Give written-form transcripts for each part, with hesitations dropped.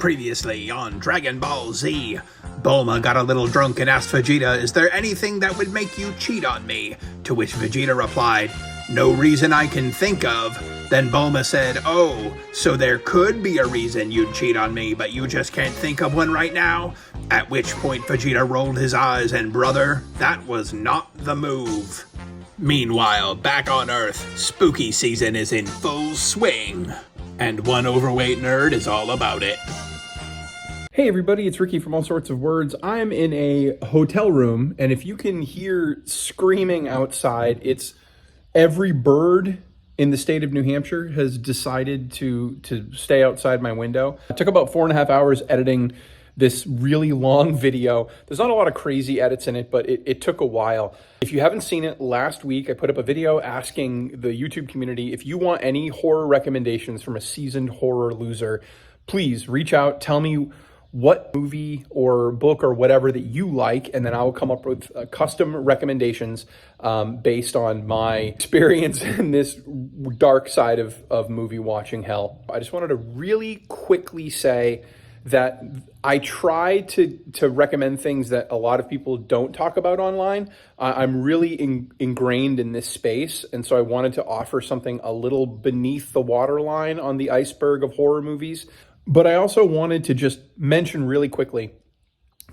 Previously on Dragon Ball Z, Bulma got a little drunk and asked Vegeta, "Is there anything that would make you cheat on me?" To which Vegeta replied, "No reason I can think of." Then Bulma said, "Oh, so there could be a reason you'd cheat on me, but you just can't think of one right now?" At which point Vegeta rolled his eyes and, brother, that was not the move. Meanwhile, back on Earth, spooky season is in full swing, and one overweight nerd is all about it. Hey everybody, it's Ricky from All Sorts of Words. I'm in a hotel room, and if you can hear screaming outside, it's every bird in the state of New Hampshire has decided to stay outside my window. It took about 4.5 hours editing this really long video. There's not a lot of crazy edits in it, but it took a while. If you haven't seen it, last week I put up a video asking the YouTube community if you want any horror recommendations from a seasoned horror loser, please reach out, tell me what movie or book or whatever that you like, and then I will come up with custom recommendations based on my experience in this dark side of movie watching hell. I just wanted to really quickly say that I try to recommend things that a lot of people don't talk about online. I'm really ingrained in this space, and so I wanted to offer something a little beneath the waterline on the iceberg of horror movies. But I also wanted to just mention really quickly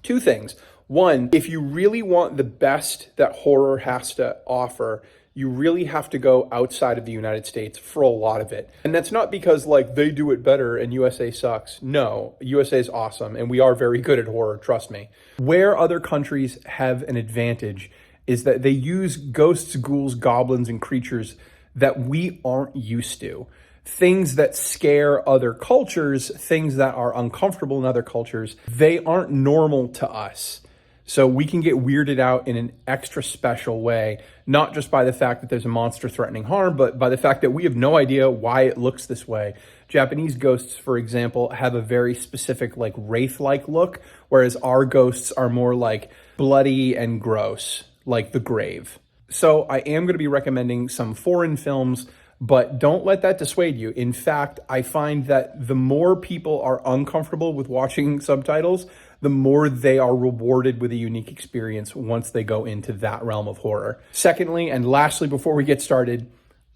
two things. One, if you really want the best that horror has to offer, you really have to go outside of the United States for a lot of it. And that's not because like they do it better and USA sucks. No, USA is awesome and we are very good at horror, trust me. Where other countries have an advantage is that they use ghosts, ghouls, goblins, and creatures that we aren't used to. Things that scare other cultures, things that are uncomfortable in other cultures, they aren't normal to us. So we can get weirded out in an extra special way, not just by the fact that there's a monster threatening harm, but by the fact that we have no idea why it looks this way. Japanese ghosts, for example, have a very specific like wraith-like look, whereas our ghosts are more like bloody and gross, like the grave. So I am going to be recommending some foreign films, but don't let that dissuade you. In fact, I find that the more people are uncomfortable with watching subtitles, the more they are rewarded with a unique experience once they go into that realm of horror. Secondly, and lastly, before we get started,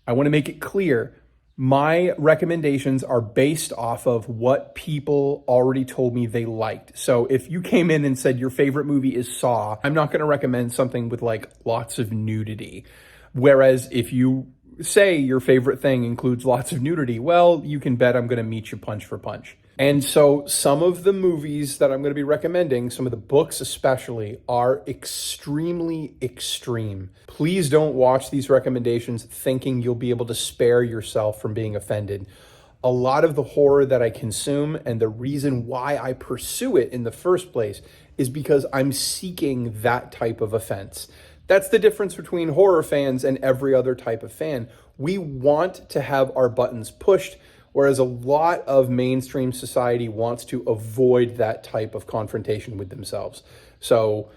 I want to make it clear, my recommendations are based off of what people already told me they liked. So if you came in and said your favorite movie is Saw, I'm not going to recommend something with like lots of nudity. Whereas if you say your favorite thing includes lots of nudity, well, you can bet I'm going to meet you punch for punch. And so some of the movies that I'm going to be recommending, some of the books especially, are extremely extreme. Please don't watch these recommendations thinking you'll be able to spare yourself from being offended. A lot of the horror that I consume and the reason why I pursue it in the first place is because I'm seeking that type of offense. That's the difference between horror fans and every other type of fan. We want to have our buttons pushed, whereas a lot of mainstream society wants to avoid that type of confrontation with themselves. So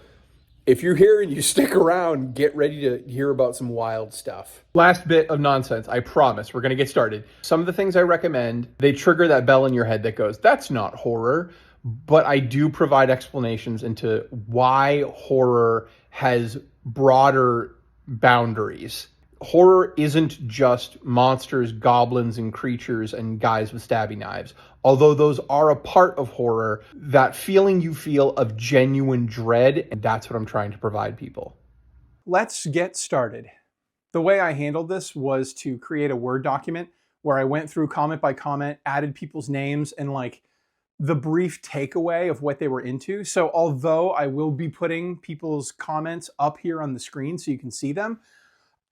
if you're here and you stick around, get ready to hear about some wild stuff. Last bit of nonsense, I promise. We're going to get started. Some of the things I recommend, they trigger that bell in your head that goes, that's not horror. But I do provide explanations into why horror has broader boundaries. Horror isn't just monsters, goblins, and creatures and guys with stabby knives. Although those are a part of horror, that feeling you feel of genuine dread, and that's what I'm trying to provide people. Let's get started. The way I handled this was to create a Word document where I went through comment by comment, added people's names, and like the brief takeaway of what they were into. So although I will be putting people's comments up here on the screen so you can see them,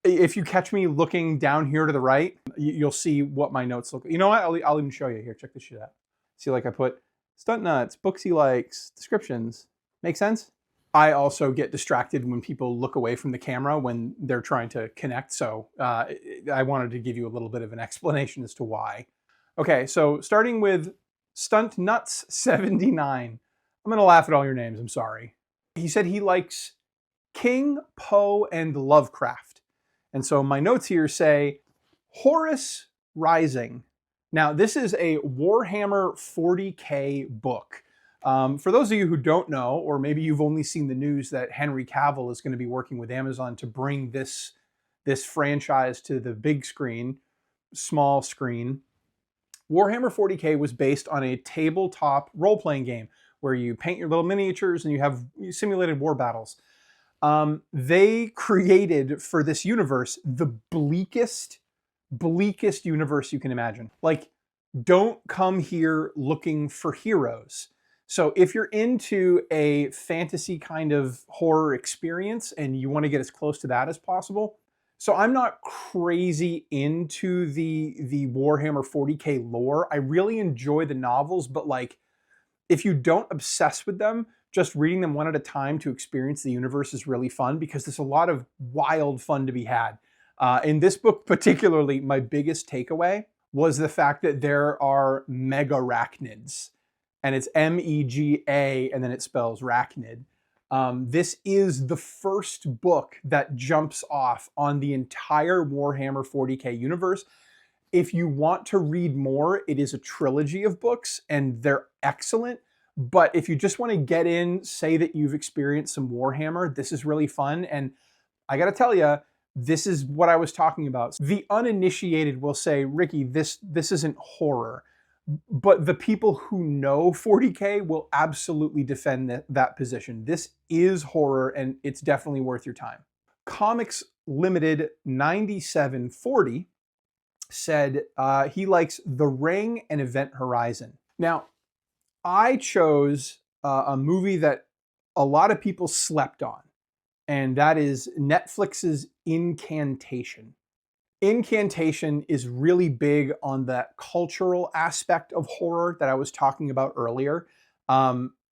if you catch me looking down here to the right, you'll see what my notes look like. You know what? I'll even show you. Here, check this shit out. See, like I put stunt nuts, books he likes, descriptions. Make sense? I also get distracted when people look away from the camera when they're trying to connect. So I wanted to give you a little bit of an explanation as to why. Okay, so starting with Stunt Nuts 79. I'm going to laugh at all your names. I'm sorry. He said he likes King, Poe, and Lovecraft. And so my notes here say Horus Rising, Now, this is a Warhammer 40K book. For those of you who don't know, or maybe you've only seen the news that Henry Cavill is going to be working with Amazon to bring this franchise to the big screen, small screen. Warhammer 40K was based on a tabletop role-playing game where you paint your little miniatures and you have simulated war battles. They created for this universe the bleakest universe you can imagine. Like, don't come here looking for heroes. So if you're into a fantasy kind of horror experience and you want to get as close to that as possible, so I'm not crazy into the Warhammer 40K lore. I really enjoy the novels, but like, if you don't obsess with them, just reading them one at a time to experience the universe is really fun because there's a lot of wild fun to be had. In this book particularly, my biggest takeaway was the fact that there are megarachnids. And it's M-E-G-A, and then it spells rachnid. This is the first book that jumps off on the entire Warhammer 40K universe. If you want to read more, it is a trilogy of books, and they're excellent. But if you just want to get in, say that you've experienced some Warhammer, this is really fun. And I got to tell you, this is what I was talking about. The uninitiated will say, Ricky, this isn't horror. But the people who know 40K will absolutely defend that position. This is horror, and it's definitely worth your time. Comics Limited 9740 said he likes The Ring and Event Horizon. Now, I chose a movie that a lot of people slept on, and that is Netflix's Incantation. Incantation is really big on that cultural aspect of horror that I was talking about earlier.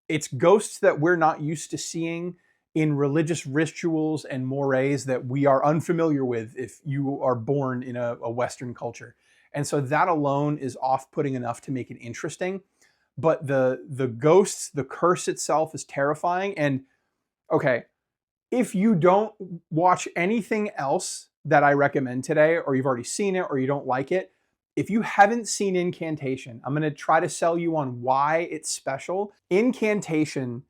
It's ghosts that we're not used to seeing in religious rituals and mores that we are unfamiliar with if you are born in a Western culture. And so that alone is off-putting enough to make it interesting. But the ghosts, the curse itself is terrifying. And okay, if you don't watch anything else that I recommend today, or you've already seen it, or you don't like it, if you haven't seen Incantation, I'm going to try to sell you on why it's special. Incantation,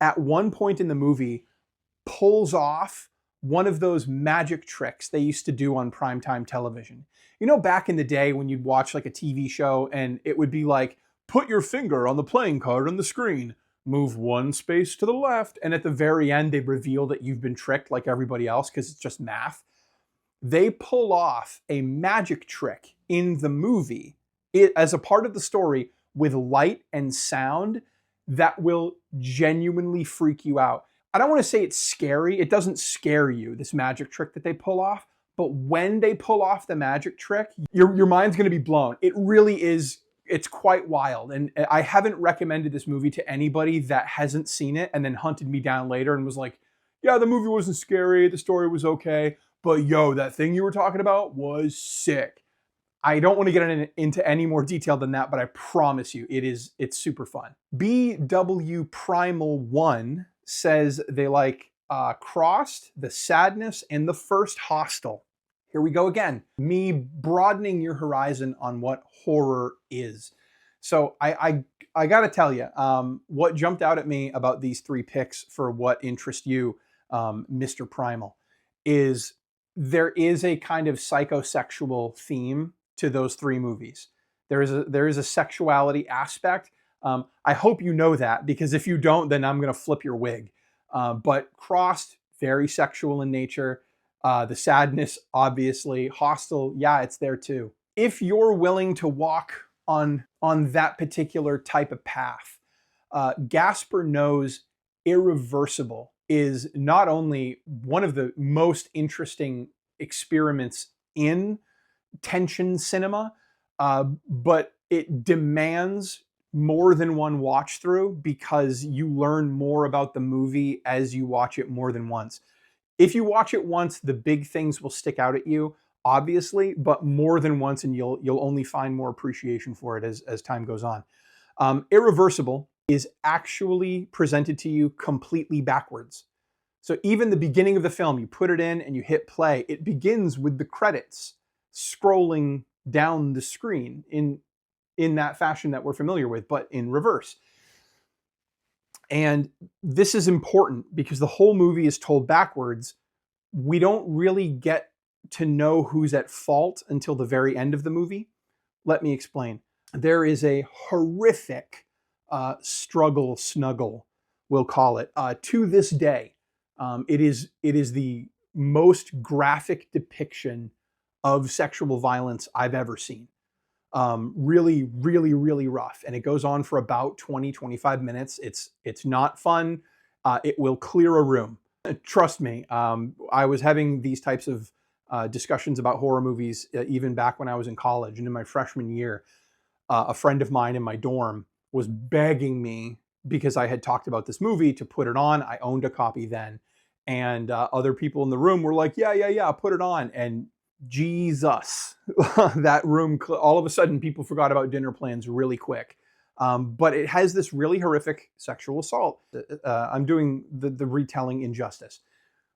at one point in the movie, pulls off one of those magic tricks they used to do on primetime television. You know, back in the day when you'd watch like a TV show and it would be like, put your finger on the playing card on the screen, move one space to the left, and at the very end, they reveal that you've been tricked like everybody else because it's just math. They pull off a magic trick in the movie as a part of the story with light and sound that will genuinely freak you out. I don't want to say it's scary. It doesn't scare you, this magic trick that they pull off. But when they pull off the magic trick, your mind's going to be blown. It really is. It's quite wild. And I haven't recommended this movie to anybody that hasn't seen it and then hunted me down later and was like, yeah, the movie wasn't scary. The story was okay. But yo, that thing you were talking about was sick. I don't want to get into any more detail than that, but I promise you, it's super fun. BW Primal 1 says they like Crossed, The Sadness, and the first Hostel. Here we go again. Me broadening your horizon on what horror is. So I got to tell you, what jumped out at me about these three picks for what interests you, Mr. Primal, is there is a kind of psychosexual theme to those three movies. There is a sexuality aspect. I hope you know that, because if you don't, then I'm going to flip your wig. But Crossed, very sexual in nature. The Sadness, obviously. Hostel, yeah, it's there too. If you're willing to walk on that particular type of path, Gaspar Noé's Irreversible is not only one of the most interesting experiments in tension cinema, but it demands more than one watch through because you learn more about the movie as you watch it more than once. If you watch it once, the big things will stick out at you, obviously, but more than once, and you'll only find more appreciation for it as time goes on. Irreversible is actually presented to you completely backwards. So even the beginning of the film, you put it in and you hit play, it begins with the credits scrolling down the screen in in that fashion that we're familiar with, but in reverse. And this is important because the whole movie is told backwards. We don't really get to know who's at fault until the very end of the movie. Let me explain. There is a horrific struggle, snuggle, we'll call it, to this day. It is the most graphic depiction of sexual violence I've ever seen. Really, really, really rough. And it goes on for about 20, 25 minutes. It's not fun. It will clear a room. Trust me. I was having these types of discussions about horror movies even back when I was in college and in my freshman year. A friend of mine in my dorm was begging me, because I had talked about this movie, to put it on. I owned a copy then. And other people in the room were like, yeah, put it on. And Jesus, that room, all of a sudden people forgot about dinner plans really quick. But it has this really horrific sexual assault. I'm doing the retelling injustice.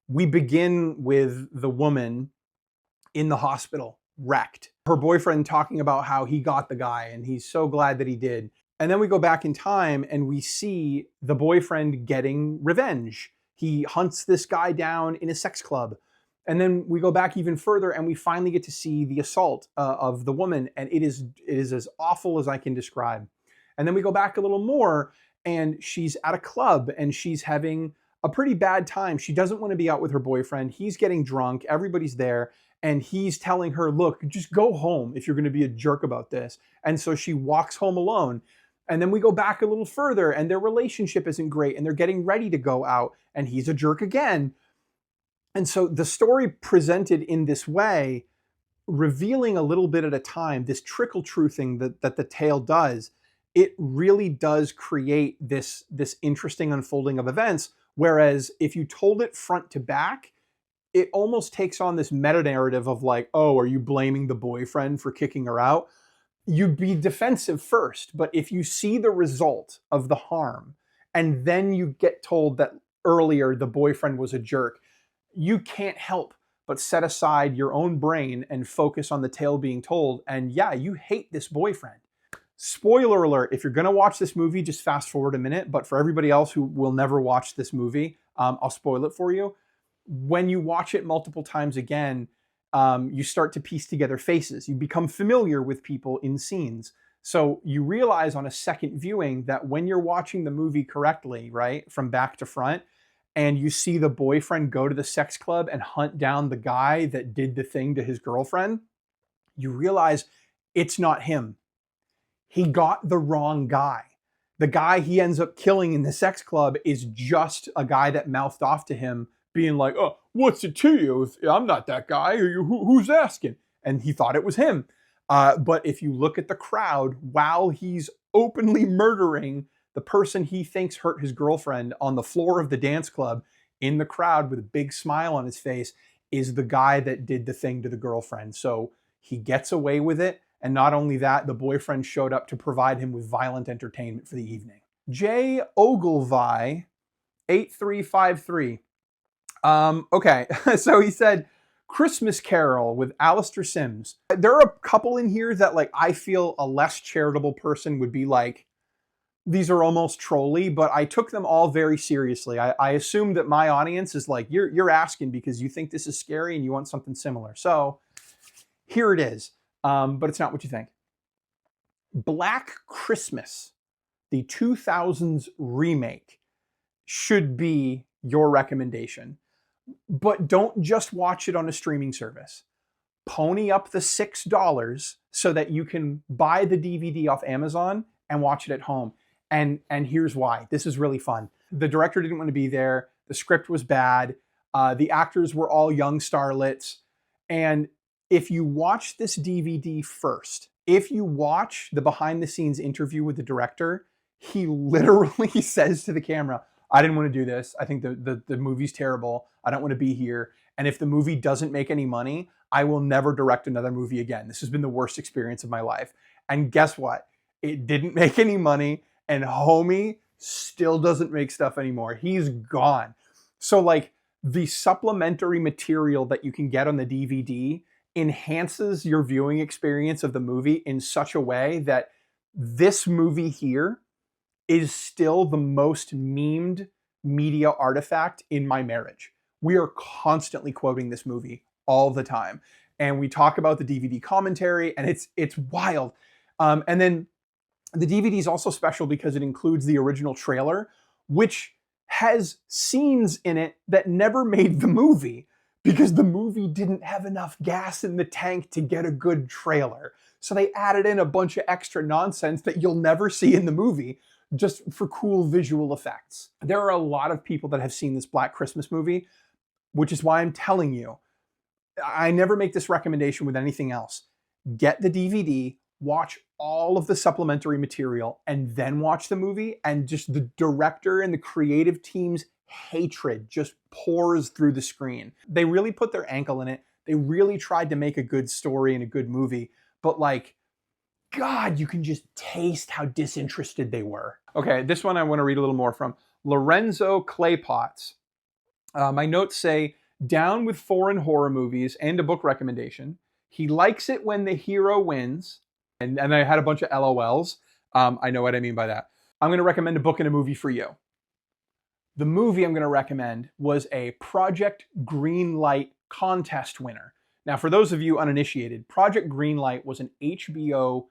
We begin with the woman in the hospital, wrecked. Her boyfriend talking about how he got the guy and he's so glad that he did. And then we go back in time and we see the boyfriend getting revenge. He hunts this guy down in a sex club. And then we go back even further and we finally get to see the assault of the woman. And it is as awful as I can describe. And then we go back a little more and she's at a club and she's having a pretty bad time. She doesn't want to be out with her boyfriend. He's getting drunk. Everybody's there. And he's telling her, look, just go home if you're going to be a jerk about this. And so she walks home alone. And then we go back a little further and their relationship isn't great and they're getting ready to go out and he's a jerk again. And so the story presented in this way, revealing a little bit at a time, this trickle truthing that the tale does, it really does create this interesting unfolding of events. Whereas if you told it front to back, it almost takes on this meta narrative of like, oh, are you blaming the boyfriend for kicking her out? You'd be defensive first. But if you see the result of the harm and then you get told that earlier the boyfriend was a jerk, you can't help but set aside your own brain and focus on the tale being told. And yeah, you hate this boyfriend. Spoiler alert, if you're going to watch this movie, just fast forward a minute. But for everybody else who will never watch this movie, I'll spoil it for you. When you watch it multiple times again, you start to piece together faces. You become familiar with people in scenes. So you realize on a second viewing that when you're watching the movie correctly, right, from back to front, and you see the boyfriend go to the sex club and hunt down the guy that did the thing to his girlfriend, you realize it's not him. He got the wrong guy. The guy he ends up killing in the sex club is just a guy that mouthed off to him, being like, oh, what's it to you? I'm not that guy. Who's asking? And he thought it was him. But if you look at the crowd, while he's openly murdering the person he thinks hurt his girlfriend on the floor of the dance club, in the crowd with a big smile on his face is the guy that did the thing to the girlfriend. So he gets away with it. And not only that, the boyfriend showed up to provide him with violent entertainment for the evening. J. Ogilvy, 8353. Okay, so he said, Christmas Carol with Alistair Sims. There are a couple in here that like I feel a less charitable person would be like, these are almost trolly, but I took them all very seriously. I assume that my audience is like, you're asking because you think this is scary and you want something similar. So here it is, but it's not what you think. Black Christmas, the 2000s remake, should be your recommendation. But don't just watch it on a streaming service. Pony up the $6 so that you can buy the DVD off Amazon and watch it at home. And here's why. This is really fun. The director didn't want to be there. The script was bad. The actors were all young starlets. And if you watch this DVD first, if you watch the behind the scenes interview with the director, he literally says to the camera, I didn't want to do this. I think the movie's terrible. I don't want to be here. And if the movie doesn't make any money, I will never direct another movie again. This has been the worst experience of my life. And guess what? It didn't make any money. And homie still doesn't make stuff anymore. He's gone. So like the supplementary material that you can get on the DVD enhances your viewing experience of the movie in such a way that This movie here is still the most memed media artifact in my marriage. We are constantly quoting this movie all the time. And we talk about the DVD commentary, and it's wild. And then the DVD is also special because it includes the original trailer, which has scenes in it that never made the movie because the movie didn't have enough gas in the tank to get a good trailer. So they added in a bunch of extra nonsense that you'll never see in the movie just for cool visual effects. There are a lot of people that have seen this Black Christmas movie, which is why I'm telling you, I never make this recommendation with anything else. Get the DVD, watch all of the supplementary material, and then watch the movie, and just the director and the creative team's hatred just pours through the screen. They really put their ankle in it. They really tried to make a good story and a good movie, but like, God, you can just taste how disinterested they were. Okay, this one I want to read a little more from. Lorenzo Claypots. My notes say, down with foreign horror movies and a book recommendation. He likes it when the hero wins. And I had a bunch of LOLs. I know what I mean by that. I'm going to recommend a book and a movie for you. The movie I'm going to recommend was a Project Greenlight contest winner. Now, for those of you uninitiated, Project Greenlight was an HBO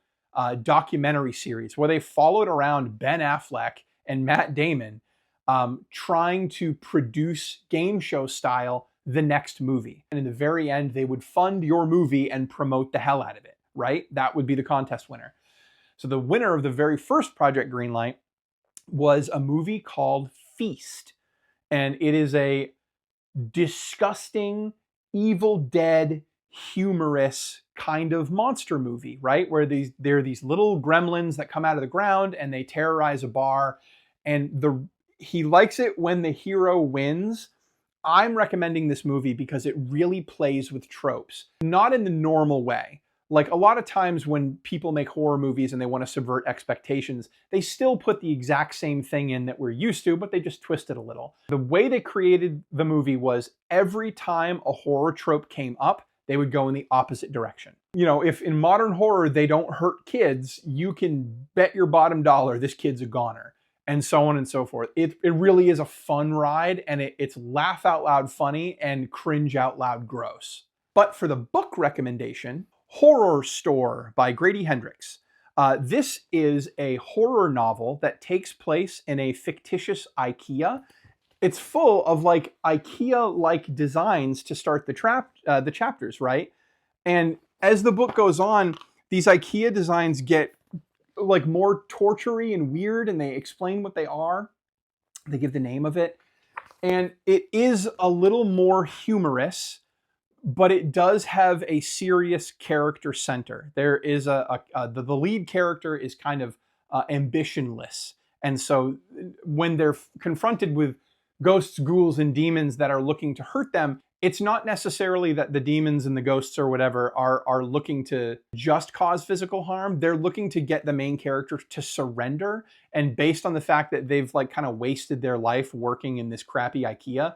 documentary series where they followed around Ben Affleck and Matt Damon trying to produce game show style the next movie. And in the very end, they would fund your movie and promote the hell out of it, right? That would be the contest winner. So the winner of the very first Project Greenlight was a movie called Feast. And it is a disgusting, Evil Dead, humorous kind of monster movie, right? Where there are these little gremlins that come out of the ground and they terrorize a bar. And he likes it when the hero wins. I'm recommending this movie because it really plays with tropes, not in the normal way. Like a lot of times when people make horror movies and they want to subvert expectations, they still put the exact same thing in that we're used to, but they just twist it a little. The way they created the movie was every time a horror trope came up, they would go in the opposite direction. You know, if in modern horror they don't hurt kids, you can bet your bottom dollar this kid's a goner. And so on and so forth. It really is a fun ride, and it's laugh out loud funny and cringe out loud gross. But for the book recommendation, Horror Store by Grady Hendrix. This is a horror novel that takes place in a fictitious IKEA. It's full of like IKEA-like designs to start the chapters, right? And as the book goes on, these IKEA designs get like more torture-y and weird, and they explain what they are. They give the name of it. And it is a little more humorous, but it does have a serious character center. There is the lead character is kind of ambitionless. And so when they're confronted with ghosts, ghouls, and demons that are looking to hurt them, it's not necessarily that the demons and the ghosts or whatever are looking to just cause physical harm. They're looking to get the main character to surrender. And based on the fact that they've like kind of wasted their life working in this crappy IKEA,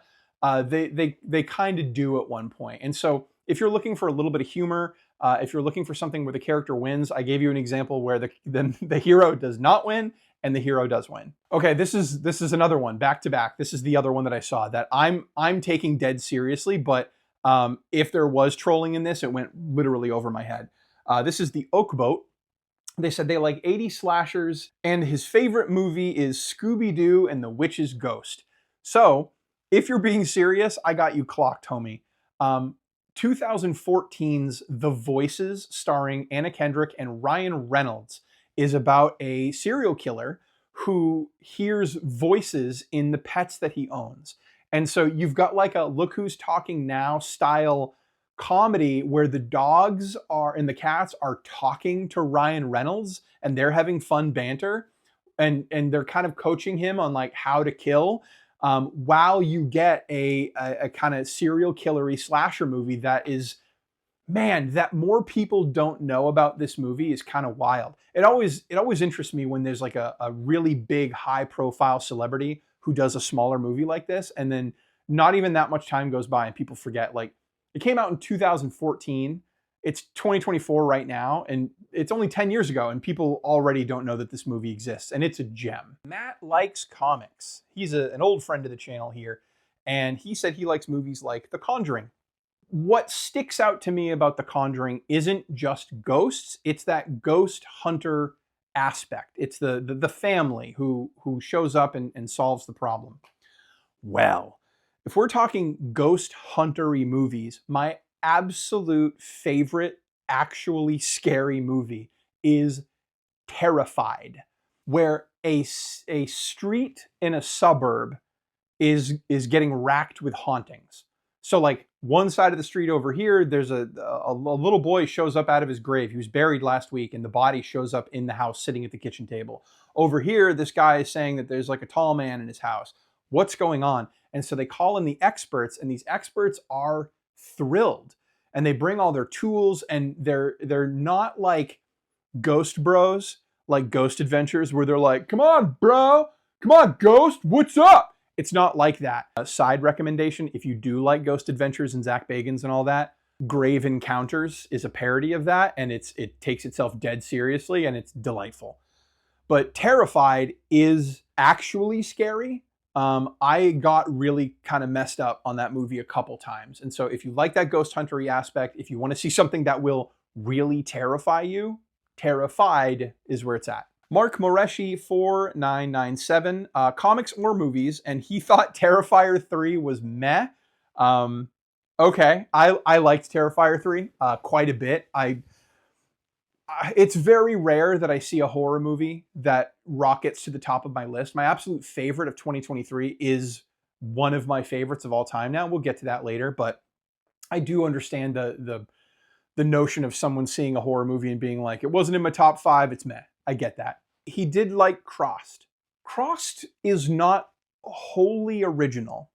they kind of do at one point. And so if you're looking for a little bit of humor, if you're looking for something where the character wins, I gave you an example where the hero does not win and the hero does win. Okay, this is another one back to back. This is the other one that I saw that I'm taking dead seriously, but if there was trolling in this, it went literally over my head. This is The Oak Boat. They said they like 80 slashers, and his favorite movie is Scooby-Doo and the Witch's Ghost. So, if you're being serious, I got you clocked, homie. 2014's The Voices, starring Anna Kendrick and Ryan Reynolds, is about a serial killer who hears voices in the pets that he owns. And so you've got like a Look Who's Talking Now style comedy where the dogs are and the cats are talking to Ryan Reynolds and they're having fun banter and they're kind of coaching him on like how to kill while you get a kind of serial killery slasher movie that is, man, that more people don't know about this movie is kind of wild. It always interests me when there's like a really big high profile celebrity who does a smaller movie like this, and then not even that much time goes by and people forget. Like, it came out in 2014 It's 2024 right now, and it's only 10 years ago, and people already don't know that this movie exists, and it's a gem. Matt likes comics. He's an old friend of the channel here, and he said he likes movies like The Conjuring. What sticks out to me about The Conjuring isn't just ghosts, it's that ghost hunter aspect. It's the family who shows up and solves the problem. Well, if we're talking ghost hunter-y movies, my absolute favorite actually scary movie is Terrified, where a street in a suburb is getting racked with hauntings. So like one side of the street over here, there's a little boy shows up out of his grave. He was buried last week and the body shows up in the house sitting at the kitchen table. Over here, this guy is saying that there's like a tall man in his house. What's going on? And so they call in the experts, and these experts are thrilled. And they bring all their tools, and they're not like ghost bros, like Ghost Adventures, where they're like, come on, bro, come on, ghost, what's up? It's not like that. A side recommendation, if you do like Ghost Adventures and Zach Bagans and all that, Grave Encounters is a parody of that, and it takes itself dead seriously, and it's delightful. But Terrified is actually scary. I got really kind of messed up on that movie a couple times. And so if you like that ghost hunter-y aspect, if you want to see something that will really terrify you, Terrified is where it's at. Mark Moreshi 4997, comics or movies, and he thought Terrifier 3 was meh. Okay, I liked Terrifier 3 quite a bit. It's very rare that I see a horror movie that rockets to the top of my list. My absolute favorite of 2023 is one of my favorites of all time now. We'll get to that later, but I do understand the notion of someone seeing a horror movie and being like, it wasn't in my top 5, it's meh. I get that. He did like Crossed. Crossed is not wholly original.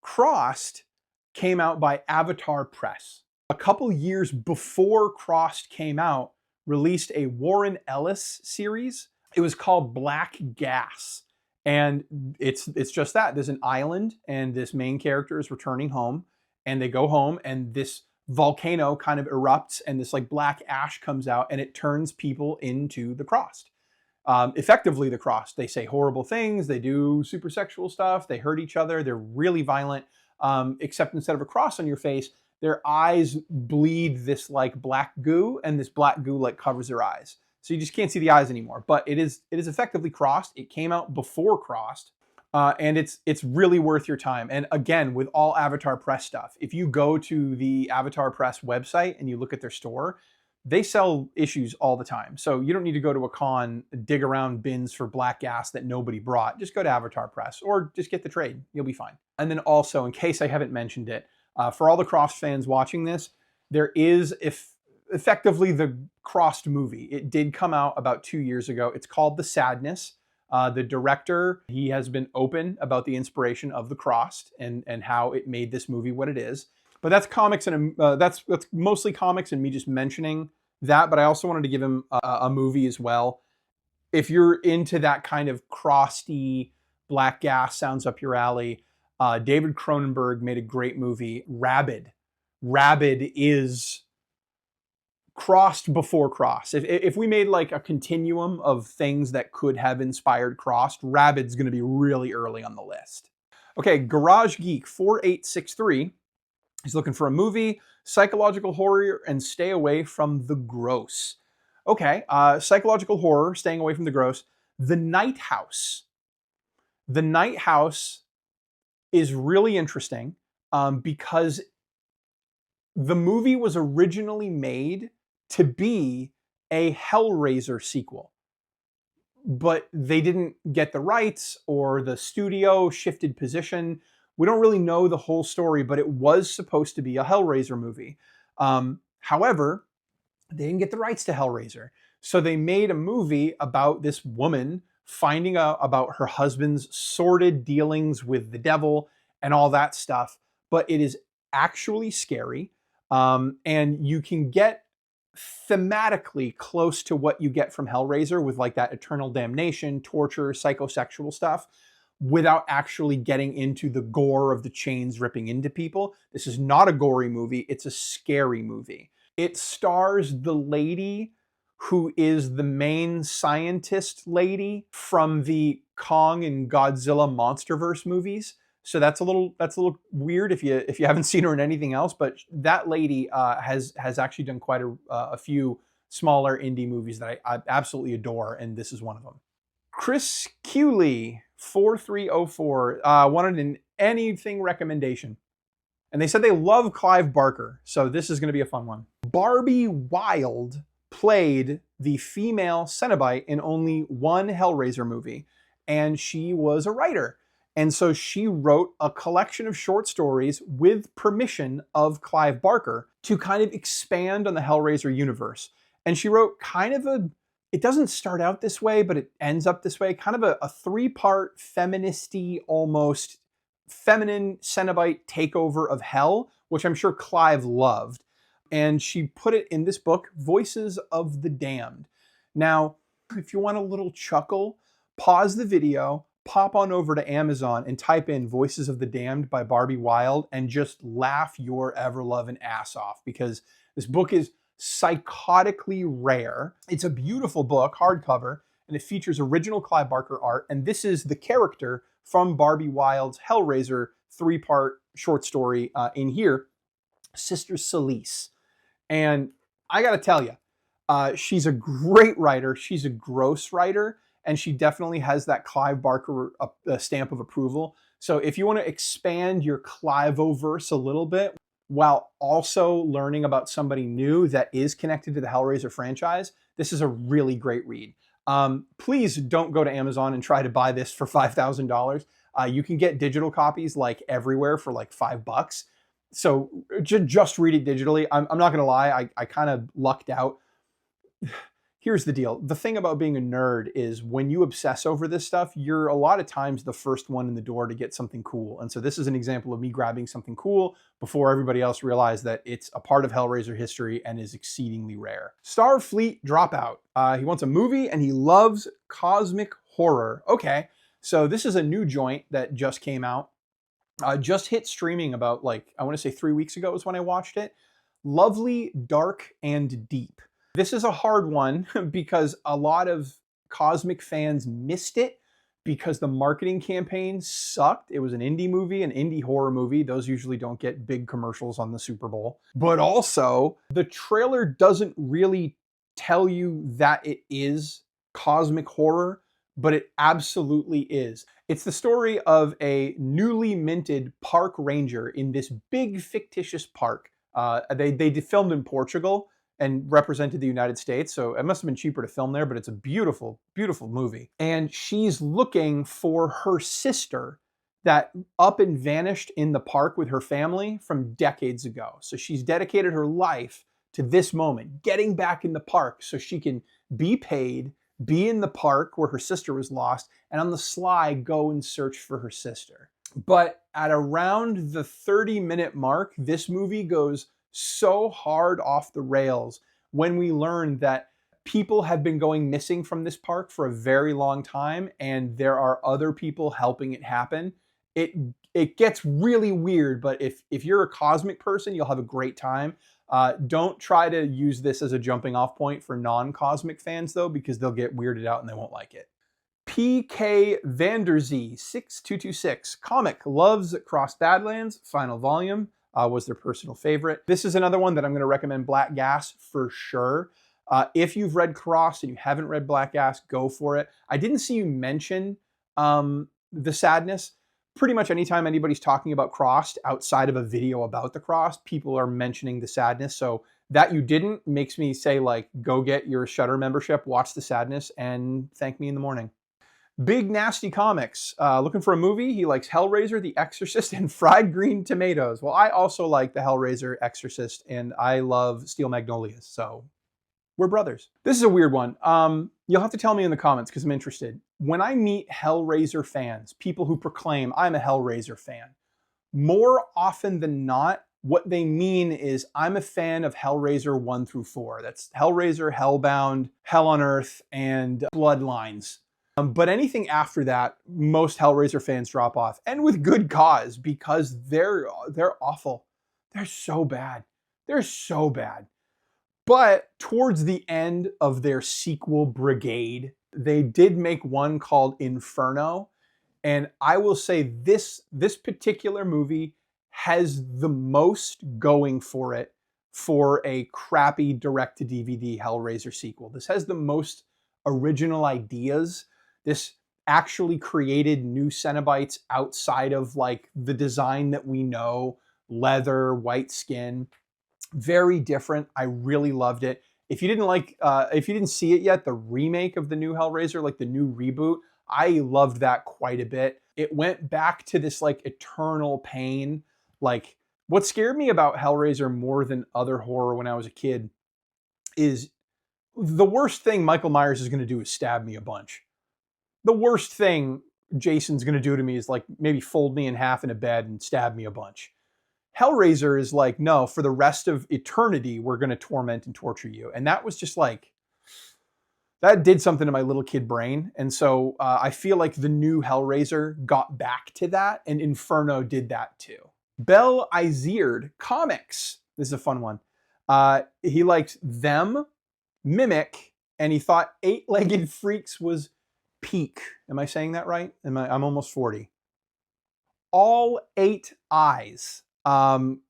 Crossed came out by Avatar Press. A couple years before Crossed came out, released a Warren Ellis series. It was called Black Gas. And it's just that. There's an island, and this main character is returning home, and they go home, and this volcano kind of erupts, and this like black ash comes out, and it turns people into the Crossed. Effectively the Crossed. They say horrible things, they do super sexual stuff, they hurt each other, they're really violent, except instead of a cross on your face, their eyes bleed this like black goo, and this black goo like covers their eyes. So you just can't see the eyes anymore. But it is effectively Crossed. It came out before Crossed, and it's really worth your time. And again, with all Avatar Press stuff, if you go to the Avatar Press website and you look at their store, they sell issues all the time. So you don't need to go to a con, dig around bins for Black Gas that nobody brought. Just go to Avatar Press or just get the trade. You'll be fine. And then also, in case I haven't mentioned it, for all the Crossed fans watching this, there is effectively the Crossed movie. It did come out about 2 years ago. It's called The Sadness. The director, he has been open about the inspiration of the Crossed and how it made this movie what it is. But that's comics, and that's mostly comics and me just mentioning that. But I also wanted to give him a movie as well. If you're into that kind of Crossedy, Black Gas sounds up your alley. David Cronenberg made a great movie, Rabid. Rabid is Crossed before Crossed. If we made like a continuum of things that could have inspired Crossed, Rabid's going to be really early on the list. Okay, Garage Geek 4863. He's looking for a movie, psychological horror, and stay away from the gross. Okay, psychological horror, staying away from the gross. The Night House. The Night House is really interesting because the movie was originally made to be a Hellraiser sequel, but they didn't get the rights, or the studio shifted position. We don't really know the whole story, but it was supposed to be a Hellraiser movie. However, they didn't get the rights to Hellraiser, so they made a movie about this woman finding out about her husband's sordid dealings with the devil and all that stuff. But it is actually scary, and you can get thematically close to what you get from Hellraiser with like that eternal damnation, torture, psychosexual stuff, without actually getting into the gore of the chains ripping into people. This is not a gory movie. It's a scary movie. It stars the lady who is the main scientist lady from the Kong and Godzilla MonsterVerse movies. So that's a little weird if you haven't seen her in anything else. But that lady has actually done quite a few smaller indie movies that I absolutely adore, and this is one of them. Chris Cooley 4304 wanted an anything recommendation, and they said they love Clive Barker, so this is going to be a fun one. Barbie Wilde played the female Cenobite in only one Hellraiser movie, and she was a writer. And so she wrote a collection of short stories with permission of Clive Barker to kind of expand on the Hellraiser universe. And she wrote kind of it doesn't start out this way, but it ends up this way, kind of a three-part feministy, almost feminine Cenobite takeover of hell, which I'm sure Clive loved. And she put it in this book, Voices of the Damned. Now, if you want a little chuckle, pause the video, pop on over to Amazon and type in Voices of the Damned by Barbie Wilde and just laugh your ever-loving ass off, because this book is psychotically rare. It's a beautiful book, hardcover, and it features original Clive Barker art. And this is the character from Barbie Wilde's Hellraiser three-part short story in here, Sister Celise. And I gotta tell you, she's a great writer. She's a gross writer, and she definitely has that Clive Barker stamp of approval. So if you want to expand your Clive-o-verse a little bit, while also learning about somebody new that is connected to the Hellraiser franchise, this is a really great read. Please don't go to Amazon and try to buy this for $5,000. You can get digital copies like everywhere for like $5. So just read it digitally. I'm not going to lie, I kind of lucked out. Here's the deal. The thing about being a nerd is when you obsess over this stuff, you're a lot of times the first one in the door to get something cool. And so this is an example of me grabbing something cool before everybody else realized that it's a part of Hellraiser history and is exceedingly rare. Starfleet Dropout. He wants a movie and he loves cosmic horror. Okay, so this is a new joint that just came out. Just hit streaming about, like, I want to say 3 weeks ago is when I watched it. Lovely, dark, and deep. This is a hard one because a lot of cosmic fans missed it because the marketing campaign sucked. It was an indie movie, an indie horror movie. Those usually don't get big commercials on the Super Bowl. But also, the trailer doesn't really tell you that it is cosmic horror, but it absolutely is. It's the story of a newly minted park ranger in this big fictitious park. They filmed in Portugal and represented the United States, so it must have been cheaper to film there, but it's a beautiful, beautiful movie. And she's looking for her sister that up and vanished in the park with her family from decades ago. So she's dedicated her life to this moment, getting back in the park so she can be paid, be in the park where her sister was lost, and on the sly go and search for her sister. But at around the 30-minute mark, this movie goes so hard off the rails when we learn that people have been going missing from this park for a very long time, and there are other people helping it happen. It gets really weird, but if you're a cosmic person, you'll have a great time. Don't try to use this as a jumping off point for non-cosmic fans, though, because they'll get weirded out and they won't like it. PK Vanderzee 6226 comic loves Crossed Badlands final volume. Was their personal favorite. This is another one that I'm going to recommend Black Gas for sure. If you've read Crossed and you haven't read Black Gas, go for it. I didn't see you mention The Sadness. Pretty much anytime anybody's talking about Crossed outside of a video about the Crossed, people are mentioning The Sadness. So that you didn't makes me say, like, go get your Shudder membership, watch The Sadness, and thank me in the morning. Big Nasty Comics, looking for a movie. He likes Hellraiser, The Exorcist, and Fried Green Tomatoes. Well, I also like the Hellraiser, Exorcist, and I love Steel Magnolias, so we're brothers. This is a weird one. You'll have to tell me in the comments because I'm interested. When I meet Hellraiser fans, people who proclaim I'm a Hellraiser fan, more often than not, what they mean is I'm a fan of Hellraiser 1 through 4. That's Hellraiser, Hellbound, Hell on Earth, and Bloodlines. But anything after that, most Hellraiser fans drop off, and with good cause, because they're awful. They're so bad. They're so bad. But towards the end of their sequel brigade, they did make one called Inferno. And I will say this particular movie has the most going for it for a crappy direct-to-DVD Hellraiser sequel. This has the most original ideas. This actually created new Cenobites outside of like the design that we know, leather, white skin. Very different. I really loved it. If you didn't see it yet, the remake of the new Hellraiser, like the new reboot, I loved that quite a bit. It went back to this like eternal pain. Like what scared me about Hellraiser more than other horror when I was a kid is the worst thing Michael Myers is going to do is stab me a bunch. The worst thing Jason's going to do to me is like maybe fold me in half in a bed and stab me a bunch. Hellraiser is like, no, for the rest of eternity, we're going to torment and torture you. And that was just like, that did something to my little kid brain. And so I feel like the new Hellraiser got back to that, and Inferno did that too. Bell Izierd Comics. This is a fun one. He liked Them, Mimic, and he thought Eight-Legged Freaks was peak. Am I saying that right? I'm almost 40. All Eight Eyes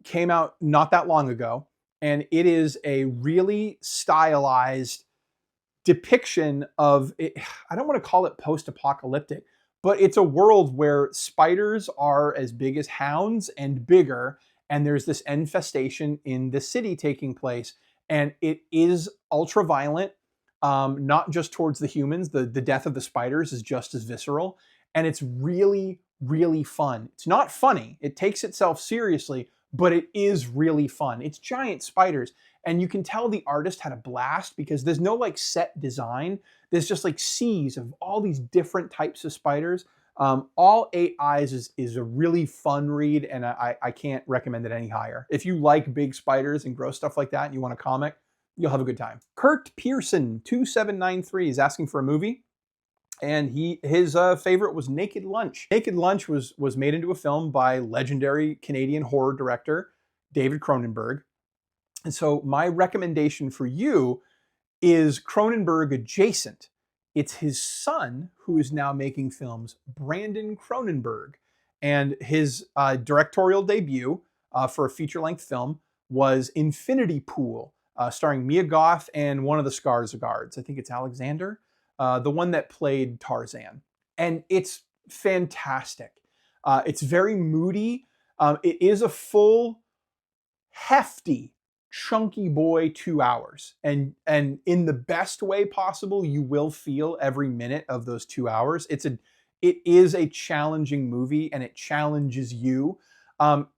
came out not that long ago, and it is a really stylized depiction of it. I don't want to call it post-apocalyptic, but it's a world where spiders are as big as hounds and bigger, and there's this infestation in the city taking place, and it is ultra violent, not just towards the humans. The death of the spiders is just as visceral, and it's really, really fun. It's not funny. It takes itself seriously, but it is really fun. It's giant spiders, and you can tell the artist had a blast because there's no like set design. There's just like seas of all these different types of spiders. All Eight Eyes is a really fun read, and I can't recommend it any higher. If you like big spiders and gross stuff like that and you want a comic, you'll have a good time. Kurt Pearson 2793 is asking for a movie. And his favorite was Naked Lunch. Naked Lunch was made into a film by legendary Canadian horror director David Cronenberg. And so my recommendation for you is Cronenberg adjacent. It's his son who is now making films, Brandon Cronenberg. And his directorial debut for a feature-length film was Infinity Pool, starring Mia Goth and one of the Skarsgårds. I think it's Alexander. The one that played Tarzan. And it's fantastic. It's very moody. It is a full, hefty, chunky boy 2 hours. And in the best way possible, you will feel every minute of those 2 hours. It is a challenging movie, and it challenges you.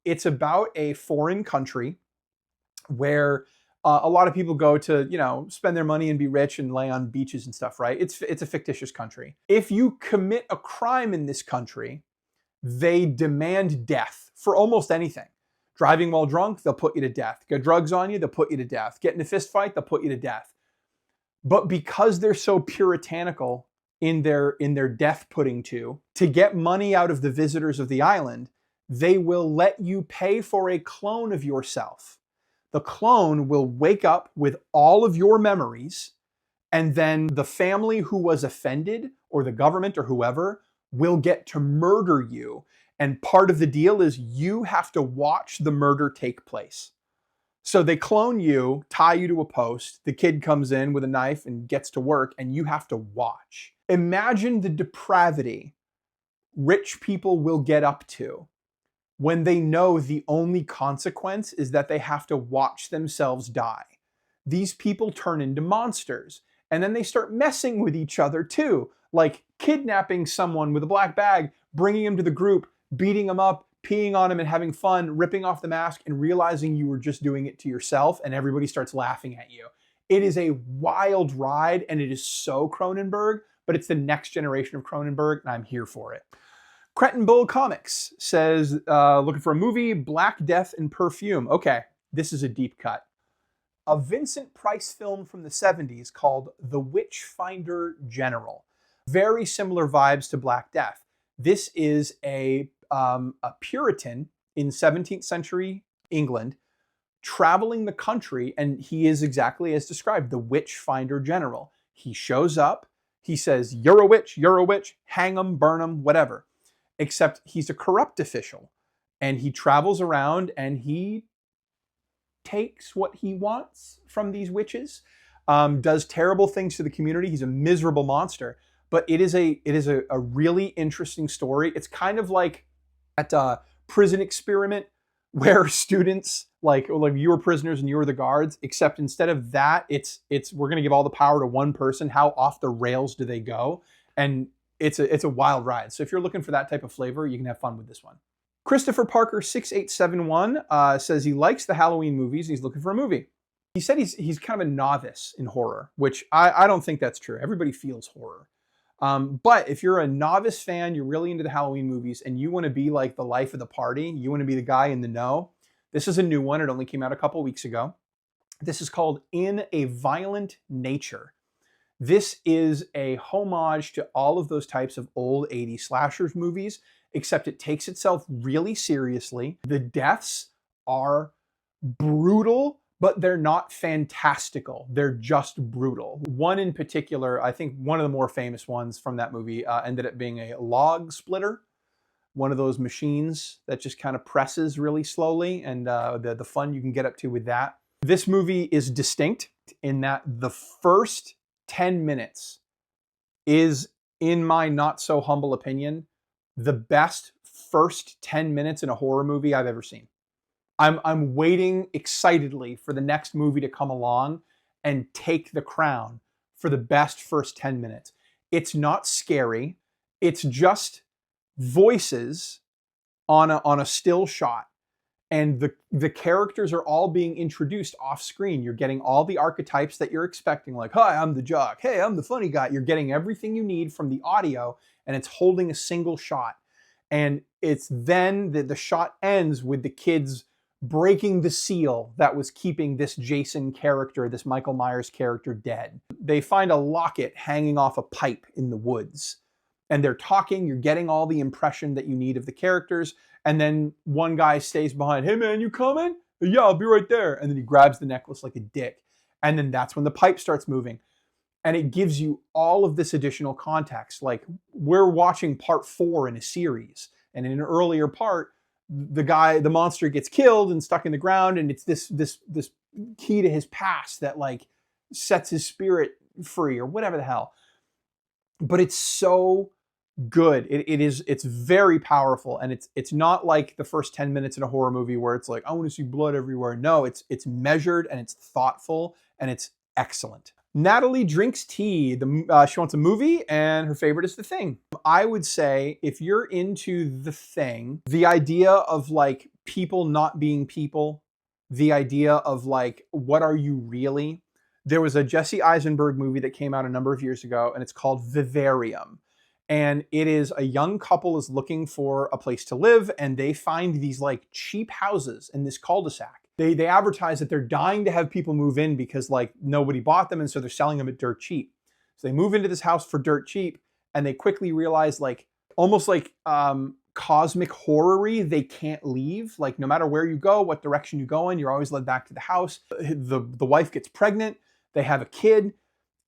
It's about a foreign country where a lot of people go to, spend their money and be rich and lay on beaches and stuff, right? It's a fictitious country. If you commit a crime in this country, they demand death for almost anything. Driving while drunk, they'll put you to death. Get drugs on you, they'll put you to death. Get in a fist fight, they'll put you to death. But because they're so puritanical in their death putting to get money out of the visitors of the island, they will let you pay for a clone of yourself. The clone will wake up with all of your memories, and then the family who was offended, or the government or whoever, will get to murder you. And part of the deal is you have to watch the murder take place. So they clone you, tie you to a post, the kid comes in with a knife and gets to work, and you have to watch. Imagine the depravity rich people will get up to when they know the only consequence is that they have to watch themselves die. These people turn into monsters, and then they start messing with each other too, like kidnapping someone with a black bag, bringing him to the group, beating him up, peeing on him and having fun, ripping off the mask and realizing you were just doing it to yourself, and everybody starts laughing at you. It is a wild ride, and it is so Cronenberg, but it's the next generation of Cronenberg, and I'm here for it. Cretin Bull Comics says, looking for a movie, Black Death and Perfume. Okay, this is a deep cut. A Vincent Price film from the 70s called The Witchfinder General. Very similar vibes to Black Death. This is a Puritan in 17th century England traveling the country, and he is exactly as described, the Witchfinder General. He shows up, he says, you're a witch, hang 'em, burn 'em, whatever. Except he's a corrupt official, and he travels around and he takes what he wants from these witches, does terrible things to the community. He's a miserable monster, but it is a really interesting story. It's kind of like at a prison experiment where students, like you were prisoners and you were the guards, except instead of that, it's we're going to give all the power to one person. How off the rails do they go? And it's a wild ride. So if you're looking for that type of flavor, you can have fun with this one. Christopher Parker 6871 says he likes the Halloween movies. He's looking for a movie. He said he's kind of a novice in horror, which I don't think that's true. Everybody feels horror. But if you're a novice fan, you're really into the Halloween movies, and you want to be like the life of the party, you want to be the guy in the know, this is a new one. It only came out a couple weeks ago. This is called In a Violent Nature. This is a homage to all of those types of old 80s slashers movies, except it takes itself really seriously. The deaths are brutal, but they're not fantastical. They're just brutal. One in particular, I think one of the more famous ones from that movie ended up being a log splitter, one of those machines that just kind of presses really slowly, and the fun you can get up to with that. This movie is distinct in that the first 10 minutes is, in my not so humble opinion, the best first 10 minutes in a horror movie I've ever seen. I'm waiting excitedly for the next movie to come along and take the crown for the best first 10 minutes. It's not scary. It's just voices on a still shot. And the characters are all being introduced off screen. You're getting all the archetypes that you're expecting, like, hi, I'm the jock. Hey, I'm the funny guy. You're getting everything you need from the audio, and it's holding a single shot. And it's then the shot ends with the kids breaking the seal that was keeping this Jason character, this Michael Myers character, dead. They find a locket hanging off a pipe in the woods, and they're talking. You're getting all the impression that you need of the characters. And then one guy stays behind. Hey man, you coming? Yeah, I'll be right there. And then he grabs the necklace like a dick. And then that's when the pipe starts moving. And it gives you all of this additional context. Like, we're watching part 4 in a series. And in an earlier part, the monster gets killed and stuck in the ground. And it's this key to his past that like sets his spirit free or whatever the hell. But it's so good. It's very powerful, and it's not like the first 10 minutes in a horror movie where it's like, I want to see blood everywhere. No, it's measured, and it's thoughtful, and it's excellent. Natalie drinks tea. She wants a movie, and her favorite is The Thing. I would say if you're into The Thing, the idea of like people not being people, the idea of like, what are you really? There was a Jesse Eisenberg movie that came out a number of years ago, and it's called Vivarium. And it is a young couple is looking for a place to live, and they find these like cheap houses in this cul-de-sac. They advertise that they're dying to have people move in because like nobody bought them, and so they're selling them at dirt cheap. So they move into this house for dirt cheap, and they quickly realize, like almost like cosmic horror-y, they can't leave. Like no matter where you go, what direction you go in, you're always led back to the house. The wife gets pregnant. They have a kid.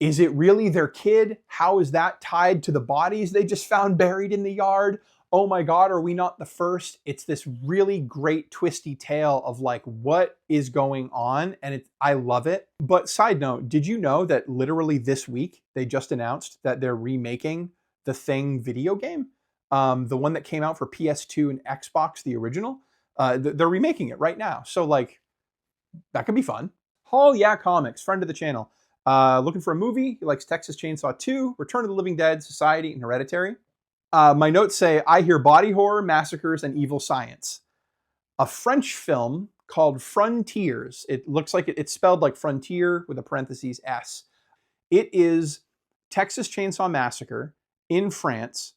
Is it really their kid? How is that tied to the bodies they just found buried in the yard? Oh my God, are we not the first? It's this really great twisty tale of like what is going on, and I love it. But side note, did you know that literally this week they just announced that they're remaking the Thing video game? The one that came out for PS2 and Xbox, the original. They're remaking it right now. So like, that could be fun. Oh yeah, Comics, friend of the channel. Looking for a movie. He likes Texas Chainsaw 2, Return of the Living Dead, Society, and Hereditary. My notes say, I hear body horror, massacres, and evil science. A French film called Frontiers. It looks like it's spelled like frontier with a parentheses S. It is Texas Chainsaw Massacre in France,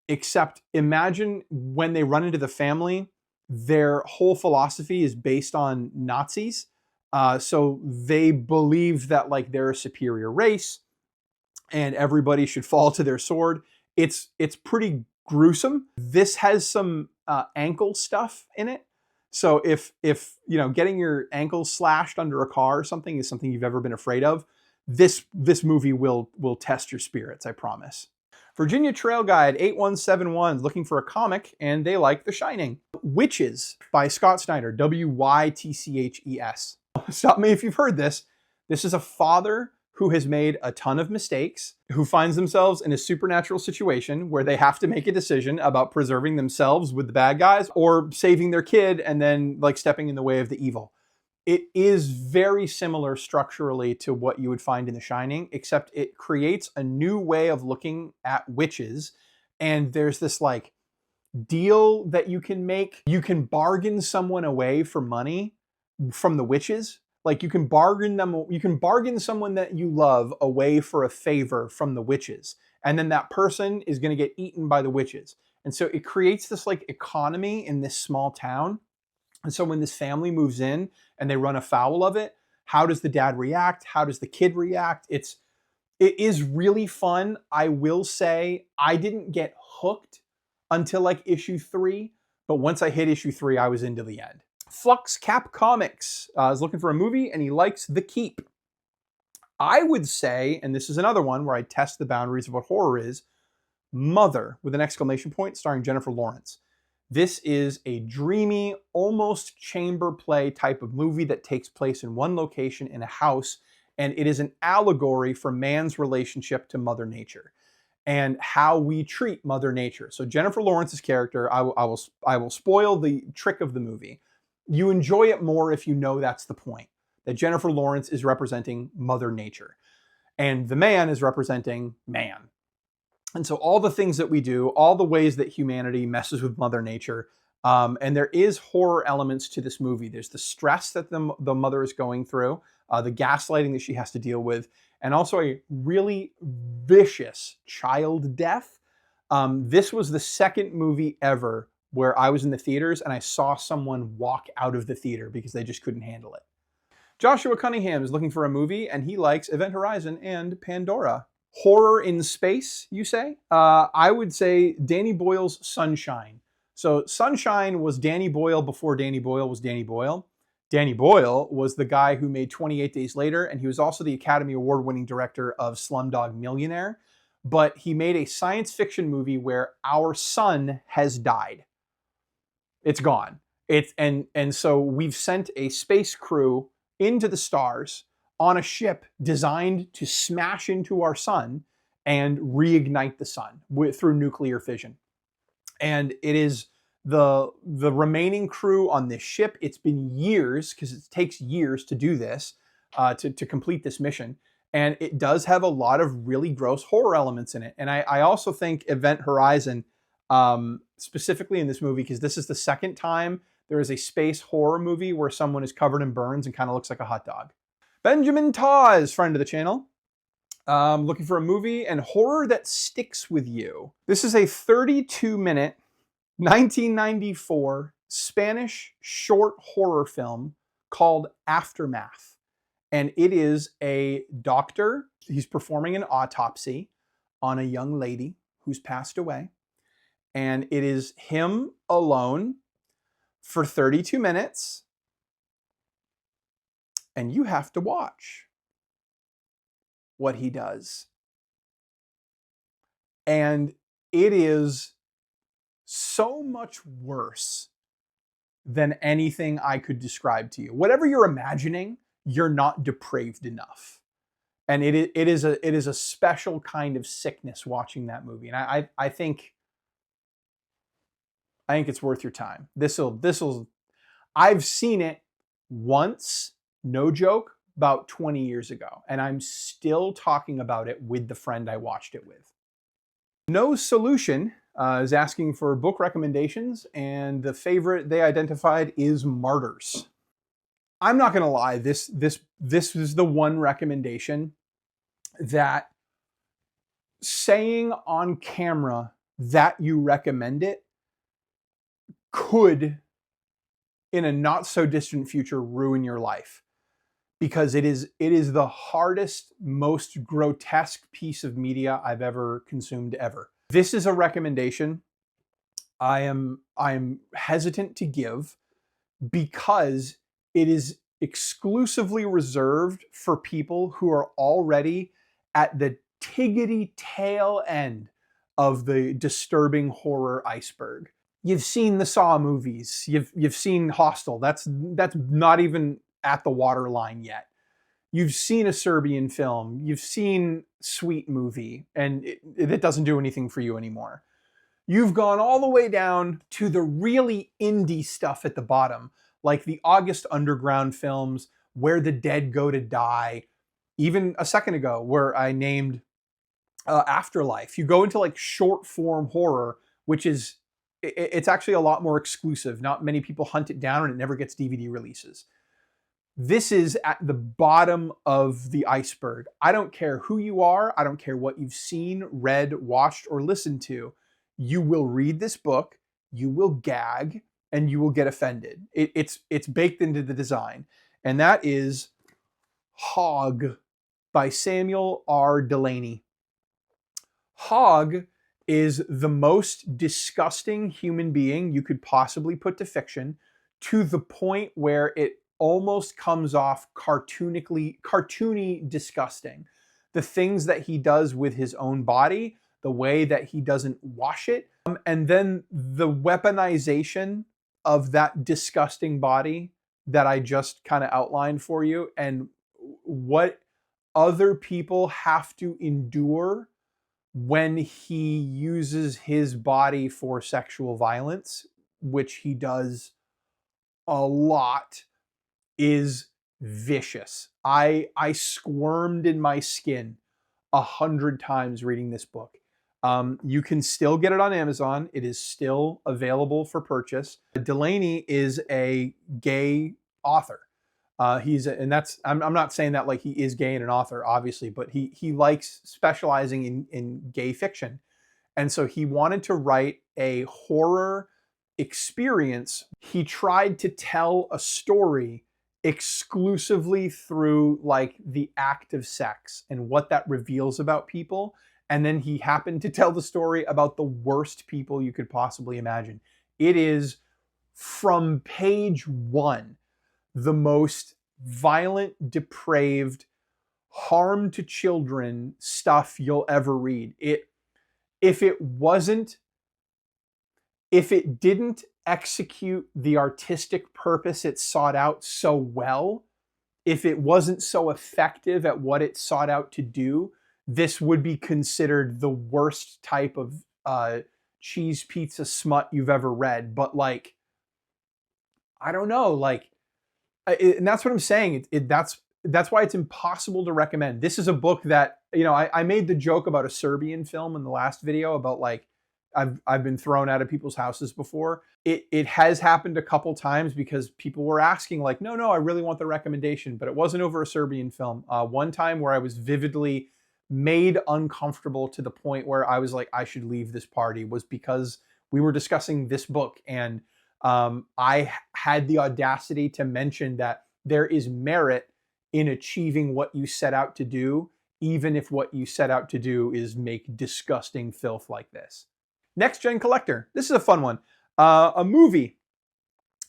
except imagine when they run into the family, their whole philosophy is based on Nazis. So they believe that like they're a superior race. and everybody should fall to their sword. It's pretty gruesome. This has some ankle stuff in it. So if getting your ankles slashed under a car or something is something you've ever been afraid of, this movie will test your spirits, I promise. Virginia Trail Guide 8171 is looking for a comic, and they like The Shining. Witches by Scott Snyder, Wytches. Stop me if you've heard this. This is a father who has made a ton of mistakes, who finds themselves in a supernatural situation where they have to make a decision about preserving themselves with the bad guys or saving their kid and then like stepping in the way of the evil. It is very similar structurally to what you would find in The Shining, except it creates a new way of looking at witches. And there's this like deal that you can make. You can bargain someone away for money from the witches. Like you can bargain someone that you love away for a favor from the witches. And then that person is going to get eaten by the witches. And so it creates this like economy in this small town. And so when this family moves in and they run afoul of it, how does the dad react? How does the kid react? It is really fun. I will say I didn't get hooked until like issue 3, but once I hit issue 3, I was into the end. Flux Cap Comics is looking for a movie, and he likes The Keep. I would say, and this is another one where I test the boundaries of what horror is, Mother, with an exclamation point, starring Jennifer Lawrence. This is a dreamy, almost chamber play type of movie that takes place in one location in a house, and it is an allegory for man's relationship to Mother Nature and how we treat Mother Nature. So Jennifer Lawrence's character, I will spoil the trick of the movie. You enjoy it more if you know that's the point, that Jennifer Lawrence is representing Mother Nature, and the man is representing man. And so all the things that we do, all the ways that humanity messes with Mother Nature, and there is horror elements to this movie. There's the stress that the mother is going through, the gaslighting that she has to deal with, and also a really vicious child death. This was the second movie ever where I was in the theaters and I saw someone walk out of the theater because they just couldn't handle it. Joshua Cunningham is looking for a movie, and he likes Event Horizon and Pandora. Horror in space, you say? I would say Danny Boyle's Sunshine. So Sunshine was Danny Boyle before Danny Boyle was Danny Boyle. Danny Boyle was the guy who made 28 Days Later, and he was also the Academy Award-winning director of Slumdog Millionaire. But he made a science fiction movie where our sun has died. It's gone. And so we've sent a space crew into the stars on a ship designed to smash into our sun and reignite the sun through nuclear fission. And it is the remaining crew on this ship. It's been years, because it takes years to do this, to complete this mission. And it does have a lot of really gross horror elements in it. And I also think Event Horizon, specifically in this movie, because this is the second time there is a space horror movie where someone is covered in burns and kind of looks like a hot dog. Benjamin Tawes, friend of the channel, looking for a movie and horror that sticks with you. This is a 32-minute, 1994 Spanish short horror film called Aftermath. And it is a doctor. He's performing an autopsy on a young lady who's passed away. And it is him alone for 32 minutes. And you have to watch what he does. And it is so much worse than anything I could describe to you. Whatever you're imagining, you're not depraved enough. And it is a special kind of sickness watching that movie. And I think it's worth your time. I've seen it once, no joke, about 20 years ago. And I'm still talking about it with the friend I watched it with. No Solution is asking for book recommendations, and the favorite they identified is Martyrs. I'm not gonna lie, this is the one recommendation that saying on camera that you recommend it could, in a not so distant future, ruin your life. because it is the hardest, most grotesque piece of media I've ever consumed ever. This is a recommendation I am hesitant to give because it is exclusively reserved for people who are already at the tiggity tail end of the disturbing horror iceberg. You've seen the Saw movies. You've seen Hostel. That's not even at the waterline yet. You've seen a Serbian film. You've seen Sweet Movie, and it doesn't do anything for you anymore. You've gone all the way down to the really indie stuff at the bottom, like the August Underground films, Where the Dead Go to Die, even a second ago where I named Afterlife. You go into like short form horror, which is, it's actually a lot more exclusive. Not many people hunt it down and it never gets DVD releases. This is at the bottom of the iceberg. I don't care who you are. I don't care what you've seen, read, watched, or listened to. You will read this book, you will gag, and you will get offended. It's baked into the design. And that is Hog by Samuel R. Delany. Hog is the most disgusting human being you could possibly put to fiction, to the point where it almost comes off cartoony disgusting. The things that he does with his own body, the way that he doesn't wash it, and then the weaponization of that disgusting body that I just kind of outlined for you, and what other people have to endure when he uses his body for sexual violence, which he does a lot, is vicious. I squirmed in my skin 100 times reading this book. You can still get it on Amazon. It is still available for purchase. Delany is a gay author. I'm not saying that like he is gay and an author, obviously, but he likes specializing in gay fiction. And so he wanted to write a horror experience. He tried to tell a story exclusively through like the act of sex and what that reveals about people. And then he happened to tell the story about the worst people you could possibly imagine. It is, from page one, the most violent, depraved, harm to children stuff you'll ever read. If it didn't execute the artistic purpose it sought out so well, if it wasn't so effective at what it sought out to do, this would be considered the worst type of cheese pizza smut you've ever read. But like, I don't know, like, and that's what I'm saying. That's why it's impossible to recommend. This is a book that, you know, I made the joke about a Serbian film in the last video about like, I've been thrown out of people's houses before. It has happened a couple times because people were asking like, no, I really want the recommendation, but it wasn't over a Serbian film. One time where I was vividly made uncomfortable to the point where I was like, I should leave this party, was because we were discussing this book, and I had the audacity to mention that there is merit in achieving what you set out to do, even if what you set out to do is make disgusting filth like this. Next Gen Collector. This is a fun one. A movie.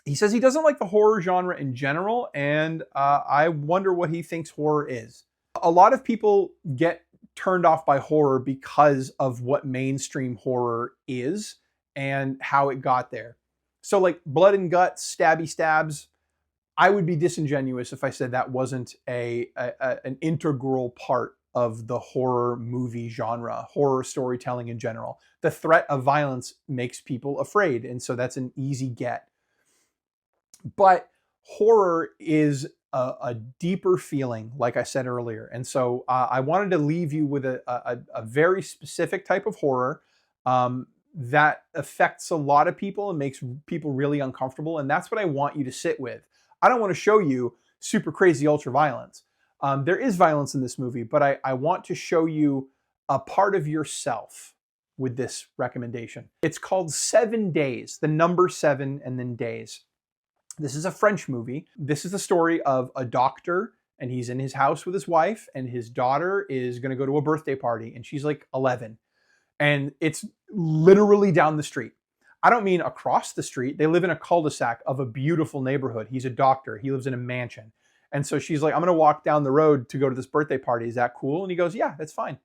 He says he doesn't like the horror genre in general, and I wonder what he thinks horror is. A lot of people get turned off by horror because of what mainstream horror is and how it got there. So like blood and guts, stabby stabs, I would be disingenuous if I said that wasn't an integral part of the horror movie genre, horror storytelling in general. The threat of violence makes people afraid, and so that's an easy get. But horror is a deeper feeling, like I said earlier. And so I wanted to leave you with a very specific type of horror that affects a lot of people and makes people really uncomfortable. And that's what I want you to sit with. I don't want to show you super crazy ultra violence. There is violence in this movie, but I want to show you a part of yourself with this recommendation. It's called 7 Days, the number 7 and then days. This is a French movie. This is the story of a doctor and he's in his house with his wife, and his daughter is going to go to a birthday party, and she's like 11. And it's literally down the street. I don't mean across the street. They live in a cul-de-sac of a beautiful neighborhood. He's a doctor. He lives in a mansion. And so she's like, I'm going to walk down the road to go to this birthday party. Is that cool? And he goes, yeah, that's fine.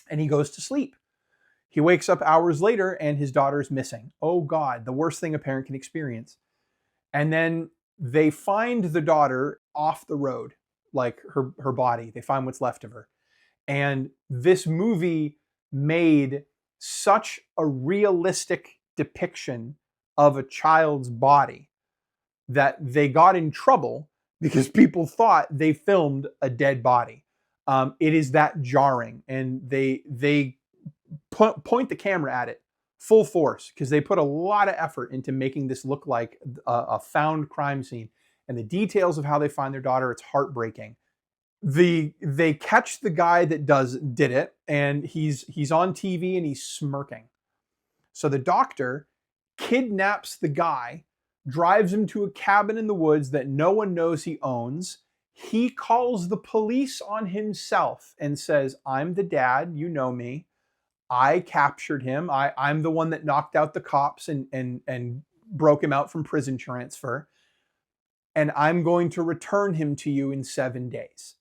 And he goes to sleep. He wakes up hours later and his daughter's missing. Oh God, the worst thing a parent can experience. And then they find the daughter off the road, like her body. They find what's left of her. And this movie made such a realistic depiction of a child's body that they got in trouble because people thought they filmed a dead body. It is that jarring, and they point the camera at it full force because they put a lot of effort into making this look like a found crime scene. And the details of how they find their daughter, it's heartbreaking. They catch the guy that did it, and he's on TV and he's smirking. So the doctor kidnaps the guy, drives him to a cabin in the woods that no one knows he owns. He calls the police on himself and says, I'm the dad, you know me. I captured him. I'm the one that knocked out the cops and broke him out from prison transfer. And I'm going to return him to you in 7 days.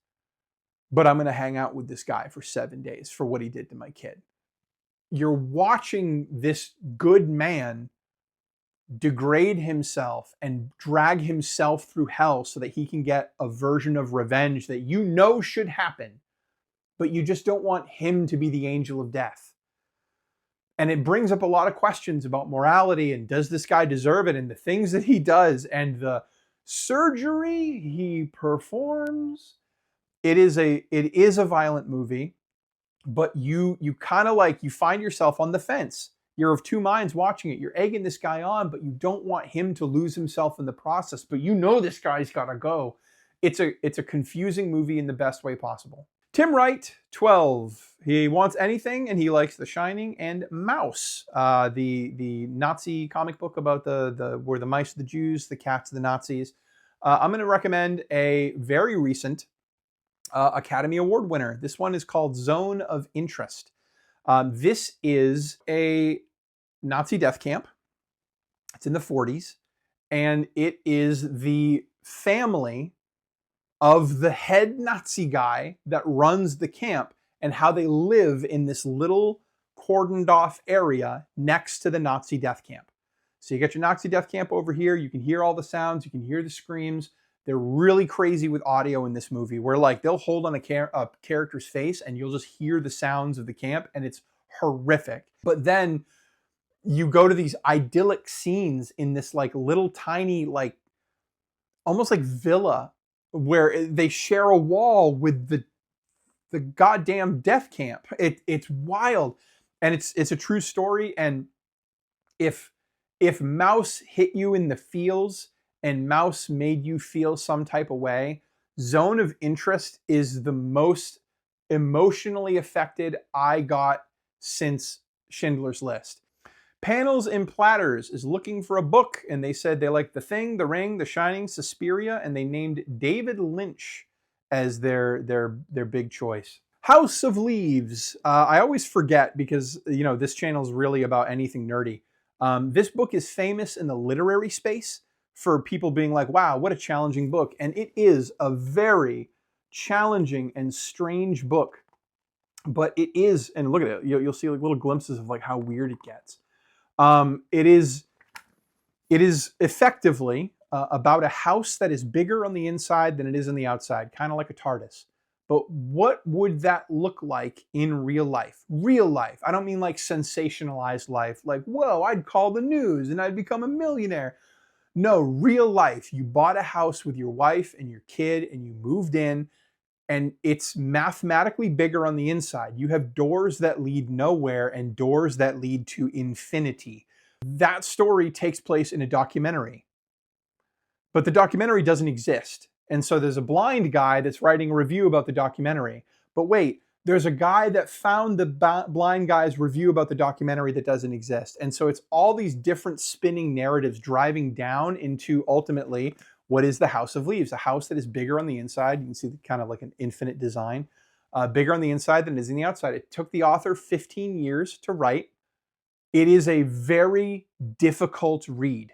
But I'm going to hang out with this guy for 7 days for what he did to my kid. You're watching this good man degrade himself and drag himself through hell so that he can get a version of revenge that you know should happen, but you just don't want him to be the angel of death. And it brings up a lot of questions about morality and does this guy deserve it, and the things that he does and the surgery he performs. It is a violent movie, but you kind of like, you find yourself on the fence. You're of two minds watching it. You're egging this guy on, but you don't want him to lose himself in the process. But you know this guy's got to go. It's a confusing movie in the best way possible. Tim Wright, 12. He wants anything, and he likes The Shining and Mouse, the Nazi comic book about the where the mice are the Jews, the cats are the Nazis. I'm going to recommend a very recent Academy Award winner. This one is called Zone of Interest. This is a Nazi death camp. It's in the 40s, and it is the family of the head Nazi guy that runs the camp and how they live in this little cordoned off area next to the Nazi death camp. So you got your Nazi death camp over here. You can hear all the sounds. You can hear the screams. They're really crazy with audio in this movie where like they'll hold on a character's face and you'll just hear the sounds of the camp, and it's horrific. But then you go to these idyllic scenes in this like little tiny, like almost like villa where they share a wall with the goddamn death camp. It's wild, and it's a true story. And if Mouse hit you in the feels and Mouse made you feel some type of way, Zone of Interest is the most emotionally affected I got since Schindler's List. Panels and Platters is looking for a book, and they said they like The Thing, The Ring, The Shining, Suspiria, and they named David Lynch as their big choice. House of Leaves. I always forget because, you know, this channel is really about anything nerdy. This book is famous in the literary space for people being like, wow, what a challenging book. And it is a very challenging and strange book. But it is, and look at it, you'll see like little glimpses of like how weird it gets. It is effectively about a house that is bigger on the inside than it is on the outside, kind of like a TARDIS. But what would that look like in real life? Real life. I don't mean like sensationalized life, like, whoa, I'd call the news and I'd become a millionaire. No, real life. You bought a house with your wife and your kid and you moved in, and it's mathematically bigger on the inside. You have doors that lead nowhere and doors that lead to infinity. That story takes place in a documentary, but the documentary doesn't exist. And so there's a blind guy that's writing a review about the documentary. But wait, there's a guy that found the blind guy's review about the documentary that doesn't exist. And so it's all these different spinning narratives driving down into ultimately What is the House of Leaves? A house that is bigger on the inside. You can see kind of like an infinite design, bigger on the inside than it is in the outside. It took the author 15 years to write. It is a very difficult read.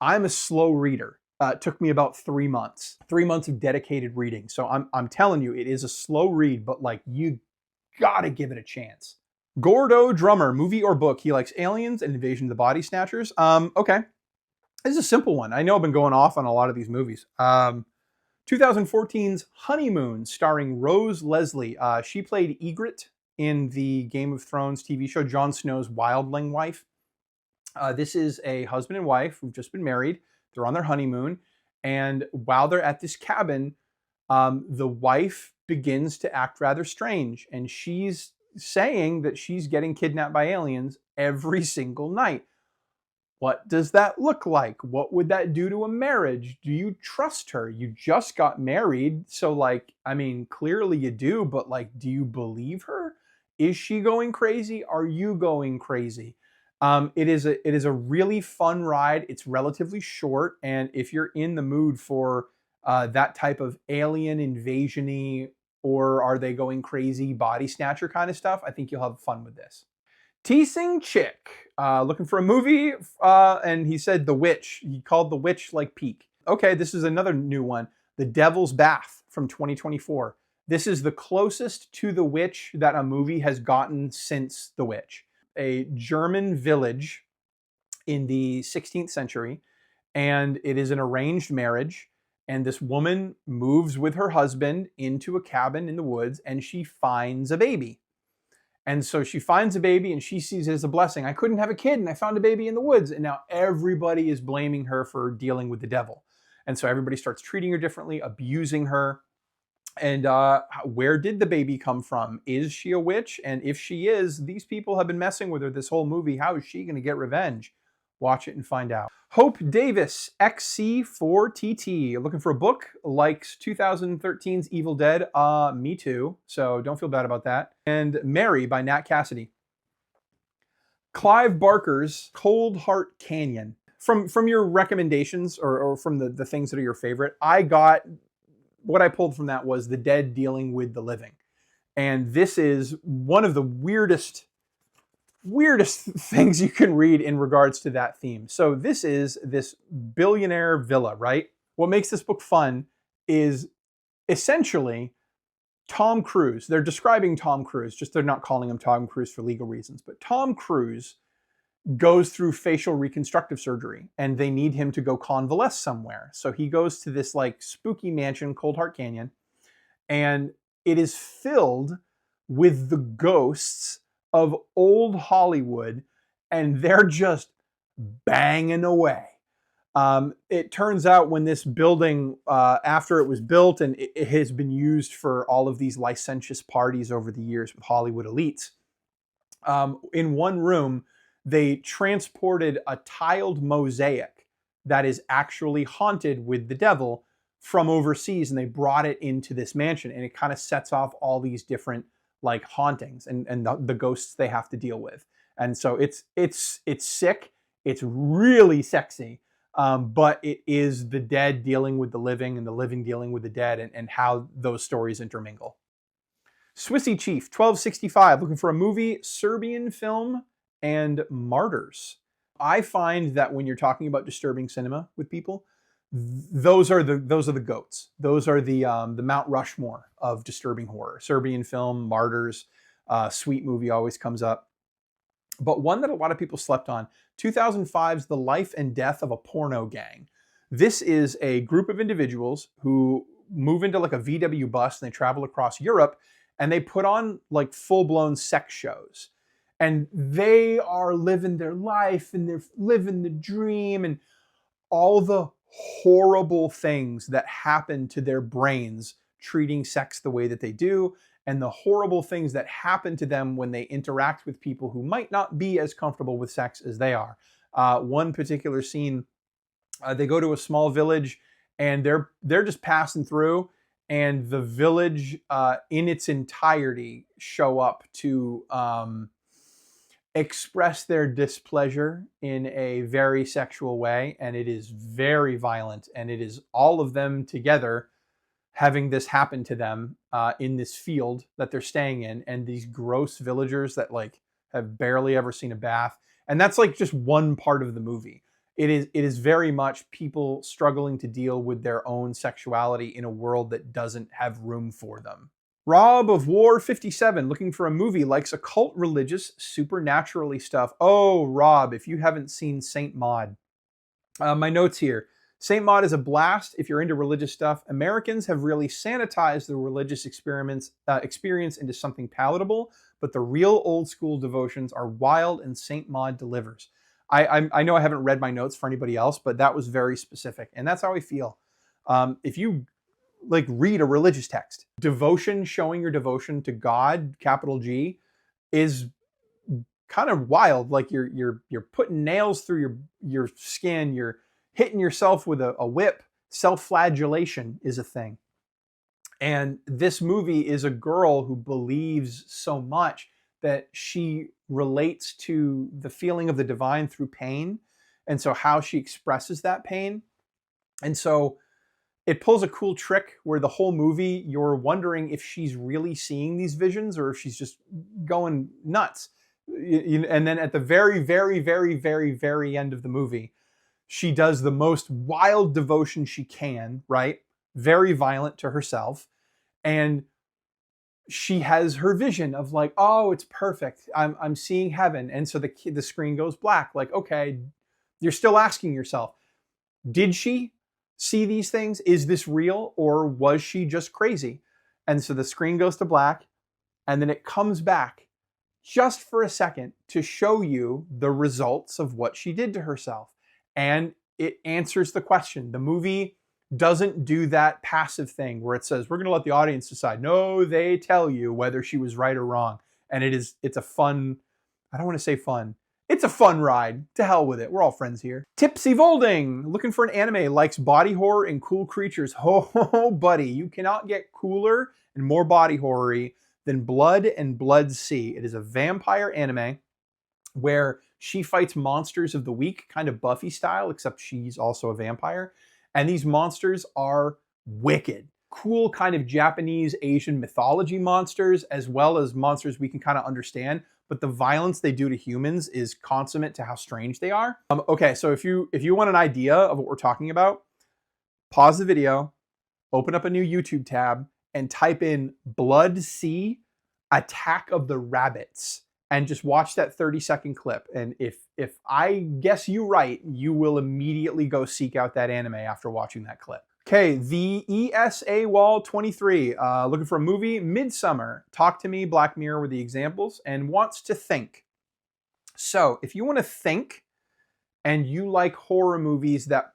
I'm a slow reader. It took me about 3 months. 3 months of dedicated reading. So I'm telling you, it is a slow read, but like you gotta give it a chance. Gordo Drummer, movie or book? He likes aliens and Invasion of the Body Snatchers. Okay. This is a simple one. I know I've been going off on a lot of these movies. 2014's Honeymoon, starring Rose Leslie. She played Ygritte in the Game of Thrones TV show, Jon Snow's wildling wife. This is a husband and wife who've just been married. They're on their honeymoon. And while they're at this cabin, the wife begins to act rather strange. And she's saying that she's getting kidnapped by aliens every single night. What does that look like? What would that do to a marriage? Do you trust her? You just got married. So like, I mean, clearly you do, but like, do you believe her? Is she going crazy? Are you going crazy? It is a really fun ride. It's relatively short. And if you're in the mood for that type of alien invasion-y, or are they going crazy body snatcher kind of stuff, I think you'll have fun with this. Teasing Chick, looking for a movie, and he said The Witch. He called The Witch like Peak. Okay, this is another new one. The Devil's Bath from 2024. This is the closest to The Witch that a movie has gotten since The Witch. A German village in the 16th century, and it is an arranged marriage. And this woman moves with her husband into a cabin in the woods, and she finds a baby. And so she finds a baby and she sees it as a blessing. I couldn't have a kid and I found a baby in the woods. And now everybody is blaming her for dealing with the devil. And so everybody starts treating her differently, abusing her. And where did the baby come from? Is she a witch? And if she is, these people have been messing with her this whole movie. How is she going to get revenge? Watch it and find out. Hope Davis, XC4TT, looking for a book, likes 2013's Evil Dead. Me too, so don't feel bad about that. And Mary by Nat Cassidy. Clive Barker's Cold Heart Canyon. From your recommendations or from the things that are your favorite, what I pulled from that was the dead dealing with the living. And this is one of the weirdest things you can read in regards to that theme. So this is this billionaire villa, right? What makes this book fun is essentially Tom Cruise. They're describing Tom Cruise, just they're not calling him Tom Cruise for legal reasons. But Tom Cruise goes through facial reconstructive surgery and they need him to go convalesce somewhere. So he goes to this like spooky mansion, Cold Heart Canyon, and it is filled with the ghosts of old Hollywood, and they're just banging away. It turns out when this building, after it was built and it has been used for all of these licentious parties over the years with Hollywood elites, in one room, they transported a tiled mosaic that is actually haunted with the devil from overseas, and they brought it into this mansion, and it kind of sets off all these different like hauntings and the ghosts they have to deal with. And so it's sick. It's really sexy. But it is the dead dealing with the living and the living dealing with the dead, and how those stories intermingle. Swissy Chief, 1265, looking for a movie, Serbian film, and Martyrs. I find that when you're talking about disturbing cinema with people, those are the goats. Those are the Mount Rushmore of disturbing horror. Serbian film, Martyrs, Sweet movie always comes up. But one that a lot of people slept on, 2005's The Life and Death of a Porno Gang. This is a group of individuals who move into like a VW bus and they travel across Europe and they put on like full-blown sex shows. And they are living their life and they're living the dream, and all the horrible things that happen to their brains treating sex the way that they do, and the horrible things that happen to them when they interact with people who might not be as comfortable with sex as they are. One particular scene, they go to a small village and they're just passing through, and the village in its entirety show up to express their displeasure in a very sexual way, and it is very violent, and it is all of them together having this happen to them in this field that they're staying in, and these gross villagers that like have barely ever seen a bath. And that's like just one part of the movie. It is very much people struggling to deal with their own sexuality in a world that doesn't have room for them. Rob of War 57, looking for a movie, likes occult, religious, supernaturally stuff. Oh, Rob, if you haven't seen Saint Maud. My notes here. Saint Maud is a blast if you're into religious stuff. Americans have really sanitized the religious experience into something palatable, but the real old school devotions are wild, and Saint Maud delivers. I know I haven't read my notes for anybody else, but that was very specific, and that's how I feel. If you like read a religious text, devotion, showing your devotion to God, capital G, is kind of wild. Like you're putting nails through your skin, you're hitting yourself with a whip. Self-flagellation is a thing. And this movie is a girl who believes so much that she relates to the feeling of the divine through pain. And so how she expresses that pain. And so it pulls a cool trick where the whole movie, you're wondering if she's really seeing these visions or if she's just going nuts. And then at the very, very, very, very, very end of the movie, she does the most wild devotion she can, right? Very violent to herself. And she has her vision of like, oh, it's perfect. I'm seeing heaven. And so the screen goes black. Like, okay, you're still asking yourself, did she see these things? Is this real? Or was she just crazy? And so the screen goes to black, and then it comes back just for a second to show you the results of what she did to herself. And it answers the question. The movie doesn't do that passive thing where it says, we're going to let the audience decide. No, they tell you whether she was right or wrong. And it's a fun, I don't want to say fun. It's a fun ride. To hell with it. We're all friends here. Tipsy Volding, looking for an anime, likes body horror and cool creatures. Oh, buddy, you cannot get cooler and more body horror-y than Blood and Blood Sea. It is a vampire anime where she fights monsters of the week, kind of Buffy style, except she's also a vampire. And these monsters are wicked. Cool kind of Japanese, Asian mythology monsters, as well as monsters we can kind of understand. But the violence they do to humans is consummate to how strange they are. Okay, so if you want an idea of what we're talking about, pause the video, open up a new YouTube tab, and type in Blood Sea Attack of the Rabbits. And just watch that 30-second clip. And if I guess you right, you will immediately go seek out that anime after watching that clip. Okay, the ESA Wall 23, looking for a movie, Midsummer. Talk to Me, Black Mirror were the examples, and wants to think. So if you want to think and you like horror movies that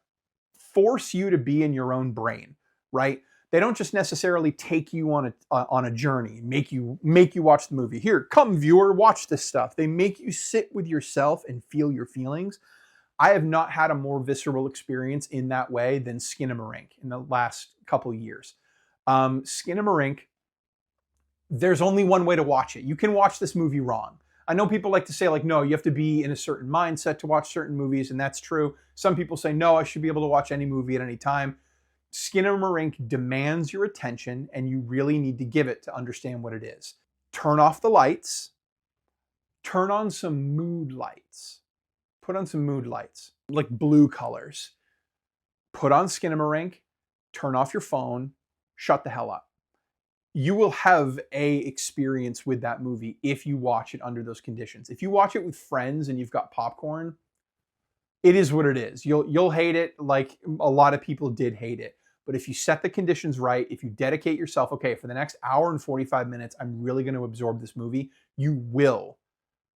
force you to be in your own brain, right? They don't just necessarily take you on a journey, make you watch the movie. Here, come viewer, watch this stuff. They make you sit with yourself and feel your feelings. I have not had a more visceral experience in that way than Skinamarink in the last couple years. Skinamarink, there's only one way to watch it. You can watch this movie wrong. I know people like to say like, no, you have to be in a certain mindset to watch certain movies, and that's true. Some people say, no, I should be able to watch any movie at any time. Skinamarink demands your attention, and you really need to give it to understand what it is. Turn off the lights. Turn on some mood lights. Put on some mood lights, like blue colors. Put on Skinamarink. Turn off your phone. Shut the hell up. You will have a experience with that movie if you watch it under those conditions. If you watch it with friends and you've got popcorn, it is what it is. You'll hate it like a lot of people did hate it. But if you set the conditions right, if you dedicate yourself, okay, for the next hour and 45 minutes, I'm really going to absorb this movie, you will,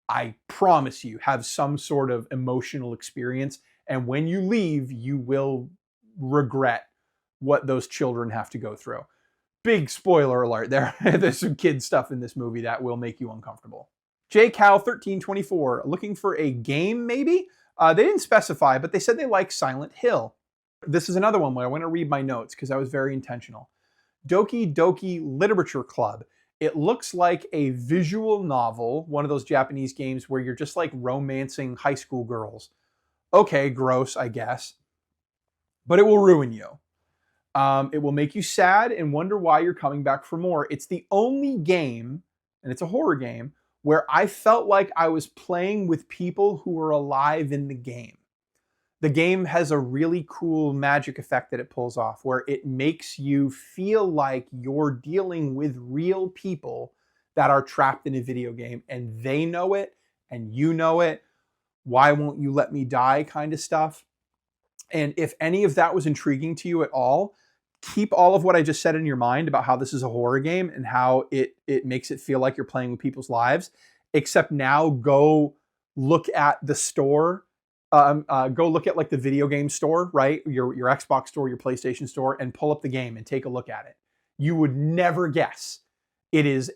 I promise you, have some sort of emotional experience. And when you leave, you will regret what those children have to go through. Big spoiler alert there. There's some kid stuff in this movie that will make you uncomfortable. JCal1324, looking for a game maybe? They didn't specify, but they said they like Silent Hill. This is another one where I want to read my notes because I was very intentional. Doki Doki Literature Club. It looks like a visual novel, one of those Japanese games where you're just like romancing high school girls. Okay, gross, I guess. But it will ruin you. It will make you sad and wonder why you're coming back for more. It's the only game, and it's a horror game, where I felt like I was playing with people who were alive in the game. The game has a really cool magic effect that it pulls off where it makes you feel like you're dealing with real people that are trapped in a video game, and they know it and you know it. Why won't you let me die kind of stuff. And if any of that was intriguing to you at all, keep all of what I just said in your mind about how this is a horror game and how it makes it feel like you're playing with people's lives, except now go look at the store. Go look at like the video game store, right? Your Xbox store, your PlayStation store, and pull up the game and take a look at it. You would never guess it is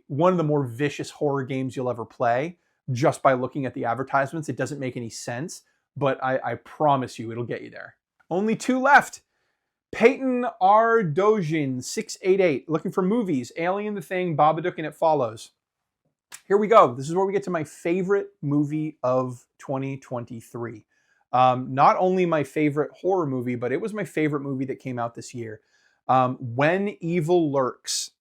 one of the more vicious horror games you'll ever play just by looking at the advertisements. It doesn't make any sense, but I promise you it'll get you there. Only 2 left. Peyton R. Dojin 688 looking for movies: Alien, The Thing, Babadook, and It Follows. Here we go. This is where we get to my favorite movie of 2023. Not only my favorite horror movie, but it was my favorite movie that came out this year. When Evil Lurks.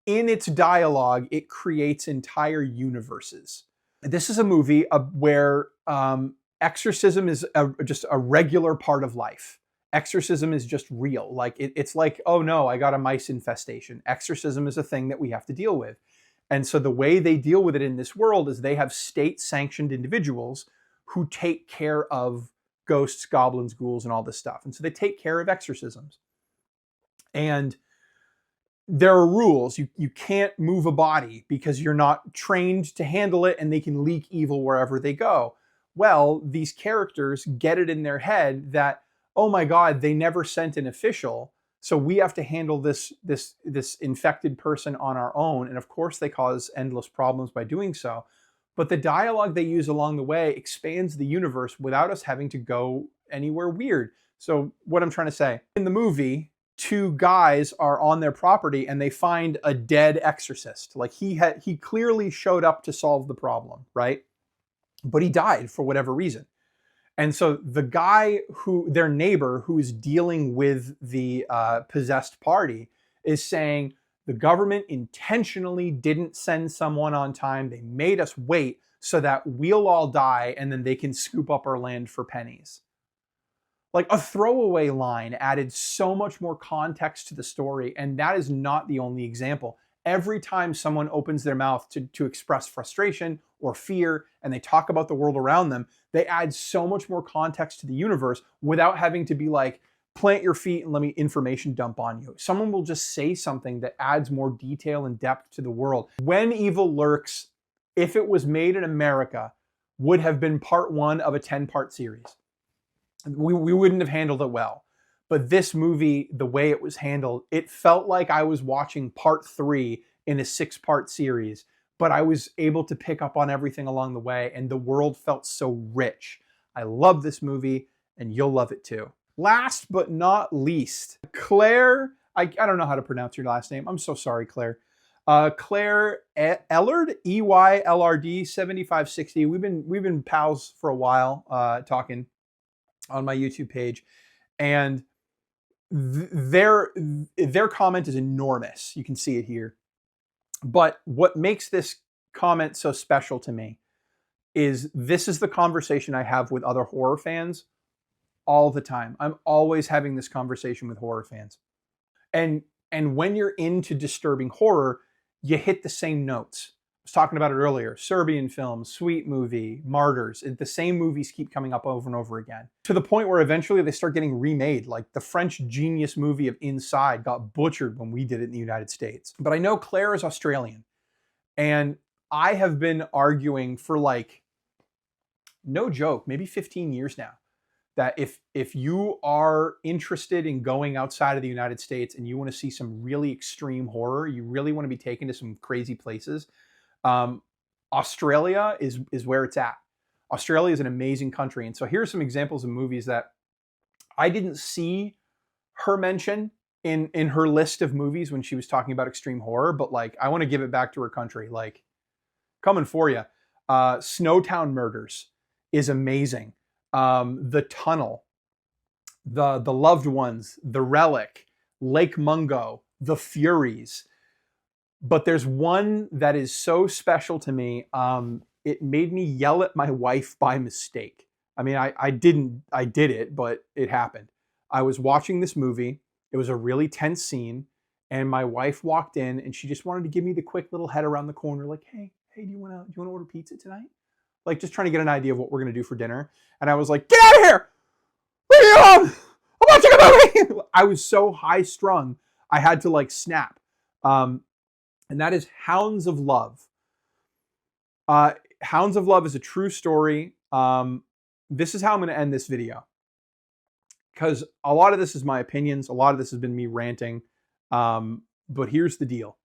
In its dialogue, it creates entire universes. This is a movie where exorcism is just a regular part of life. Exorcism is just real. Like it's like, oh no, I got a mice infestation. Exorcism is a thing that we have to deal with. And so the way they deal with it in this world is they have state-sanctioned individuals who take care of ghosts, goblins, ghouls, and all this stuff. And so they take care of exorcisms. And there are rules. You can't move a body because you're not trained to handle it, and they can leak evil wherever they go. Well, these characters get it in their head that, oh my God, they never sent an official, so we have to handle this infected person on our own. And of course, they cause endless problems by doing so. But the dialogue they use along the way expands the universe without us having to go anywhere weird. So what I'm trying to say, in the movie, 2 guys are on their property and they find a dead exorcist. Like he clearly showed up to solve the problem, right? But he died for whatever reason. And so the guy their neighbor who is dealing with the possessed party is saying the government intentionally didn't send someone on time. They made us wait so that we'll all die and then they can scoop up our land for pennies. Like a throwaway line added so much more context to the story. And that is not the only example. Every time someone opens their mouth to express frustration or fear and they talk about the world around them, they add so much more context to the universe without having to be like, plant your feet and let me information dump on you. Someone will just say something that adds more detail and depth to the world. When Evil Lurks, if it was made in America, would have been part 1 of a 10-part series. We wouldn't have handled it well. But this movie, the way it was handled, it felt like I was watching part 3 in a 6-part series, but I was able to pick up on everything along the way, and the world felt so rich. I love this ellard, and you'll love it too. Last but not least, Claire, I don't know how to pronounce your last name. I'm so sorry, Claire. Claire Ellard, EYLRD 7560. We've been pals for a while, talking on my YouTube page, and their comment is enormous. You can see it here. But what makes this comment so special to me is this is the conversation I have with other horror fans all the time. I'm always having this conversation with horror fans. And when you're into disturbing horror, you hit the same notes. I was talking about it earlier. Serbian films, Sweet Movie, Martyrs. The same movies keep coming up over and over again. To the point where eventually they start getting remade. Like the French genius movie of Inside got butchered when we did it in the United States. But I know Claire is Australian. And I have been arguing for like, no joke, maybe 15 years now, that if you are interested in going outside of the United States and you want to see some really extreme horror, you really want to be taken to some crazy places, Australia is where it's at. Australia is an amazing country. And so here's some examples of movies that I didn't see her mention in her list of movies when she was talking about extreme horror, but like I want to give it back to her country. Like, coming for you. Snowtown Murders is amazing. The Tunnel, the Loved Ones, The Relic, Lake Mungo, The Furies. But there's one that is so special to me. It made me yell at my wife by mistake. I mean, I did it, but it happened. I was watching this movie. It was a really tense scene, and my wife walked in, and she just wanted to give me the quick little head around the corner, like, "Hey, do you want to order pizza tonight?" Like, just trying to get an idea of what we're gonna do for dinner. And I was like, "Get out of here! Leave me alone! I'm watching a movie!" I was so high strung, I had to like snap. And that is Hounds of Love. Hounds of Love is a true story. This is how I'm going to end this video, because a lot of this is my opinions. A lot of this has been me ranting. But here's the deal.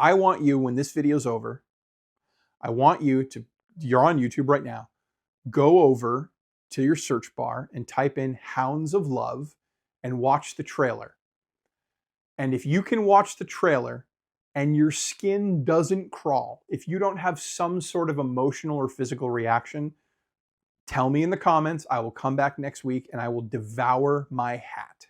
I want you, when this video's over, I want you to, you're on YouTube right now, go over to your search bar and type in Hounds of Love and watch the trailer. And if you can watch the trailer and your skin doesn't crawl, if you don't have some sort of emotional or physical reaction, tell me in the comments. I will come back next week and I will devour my hat.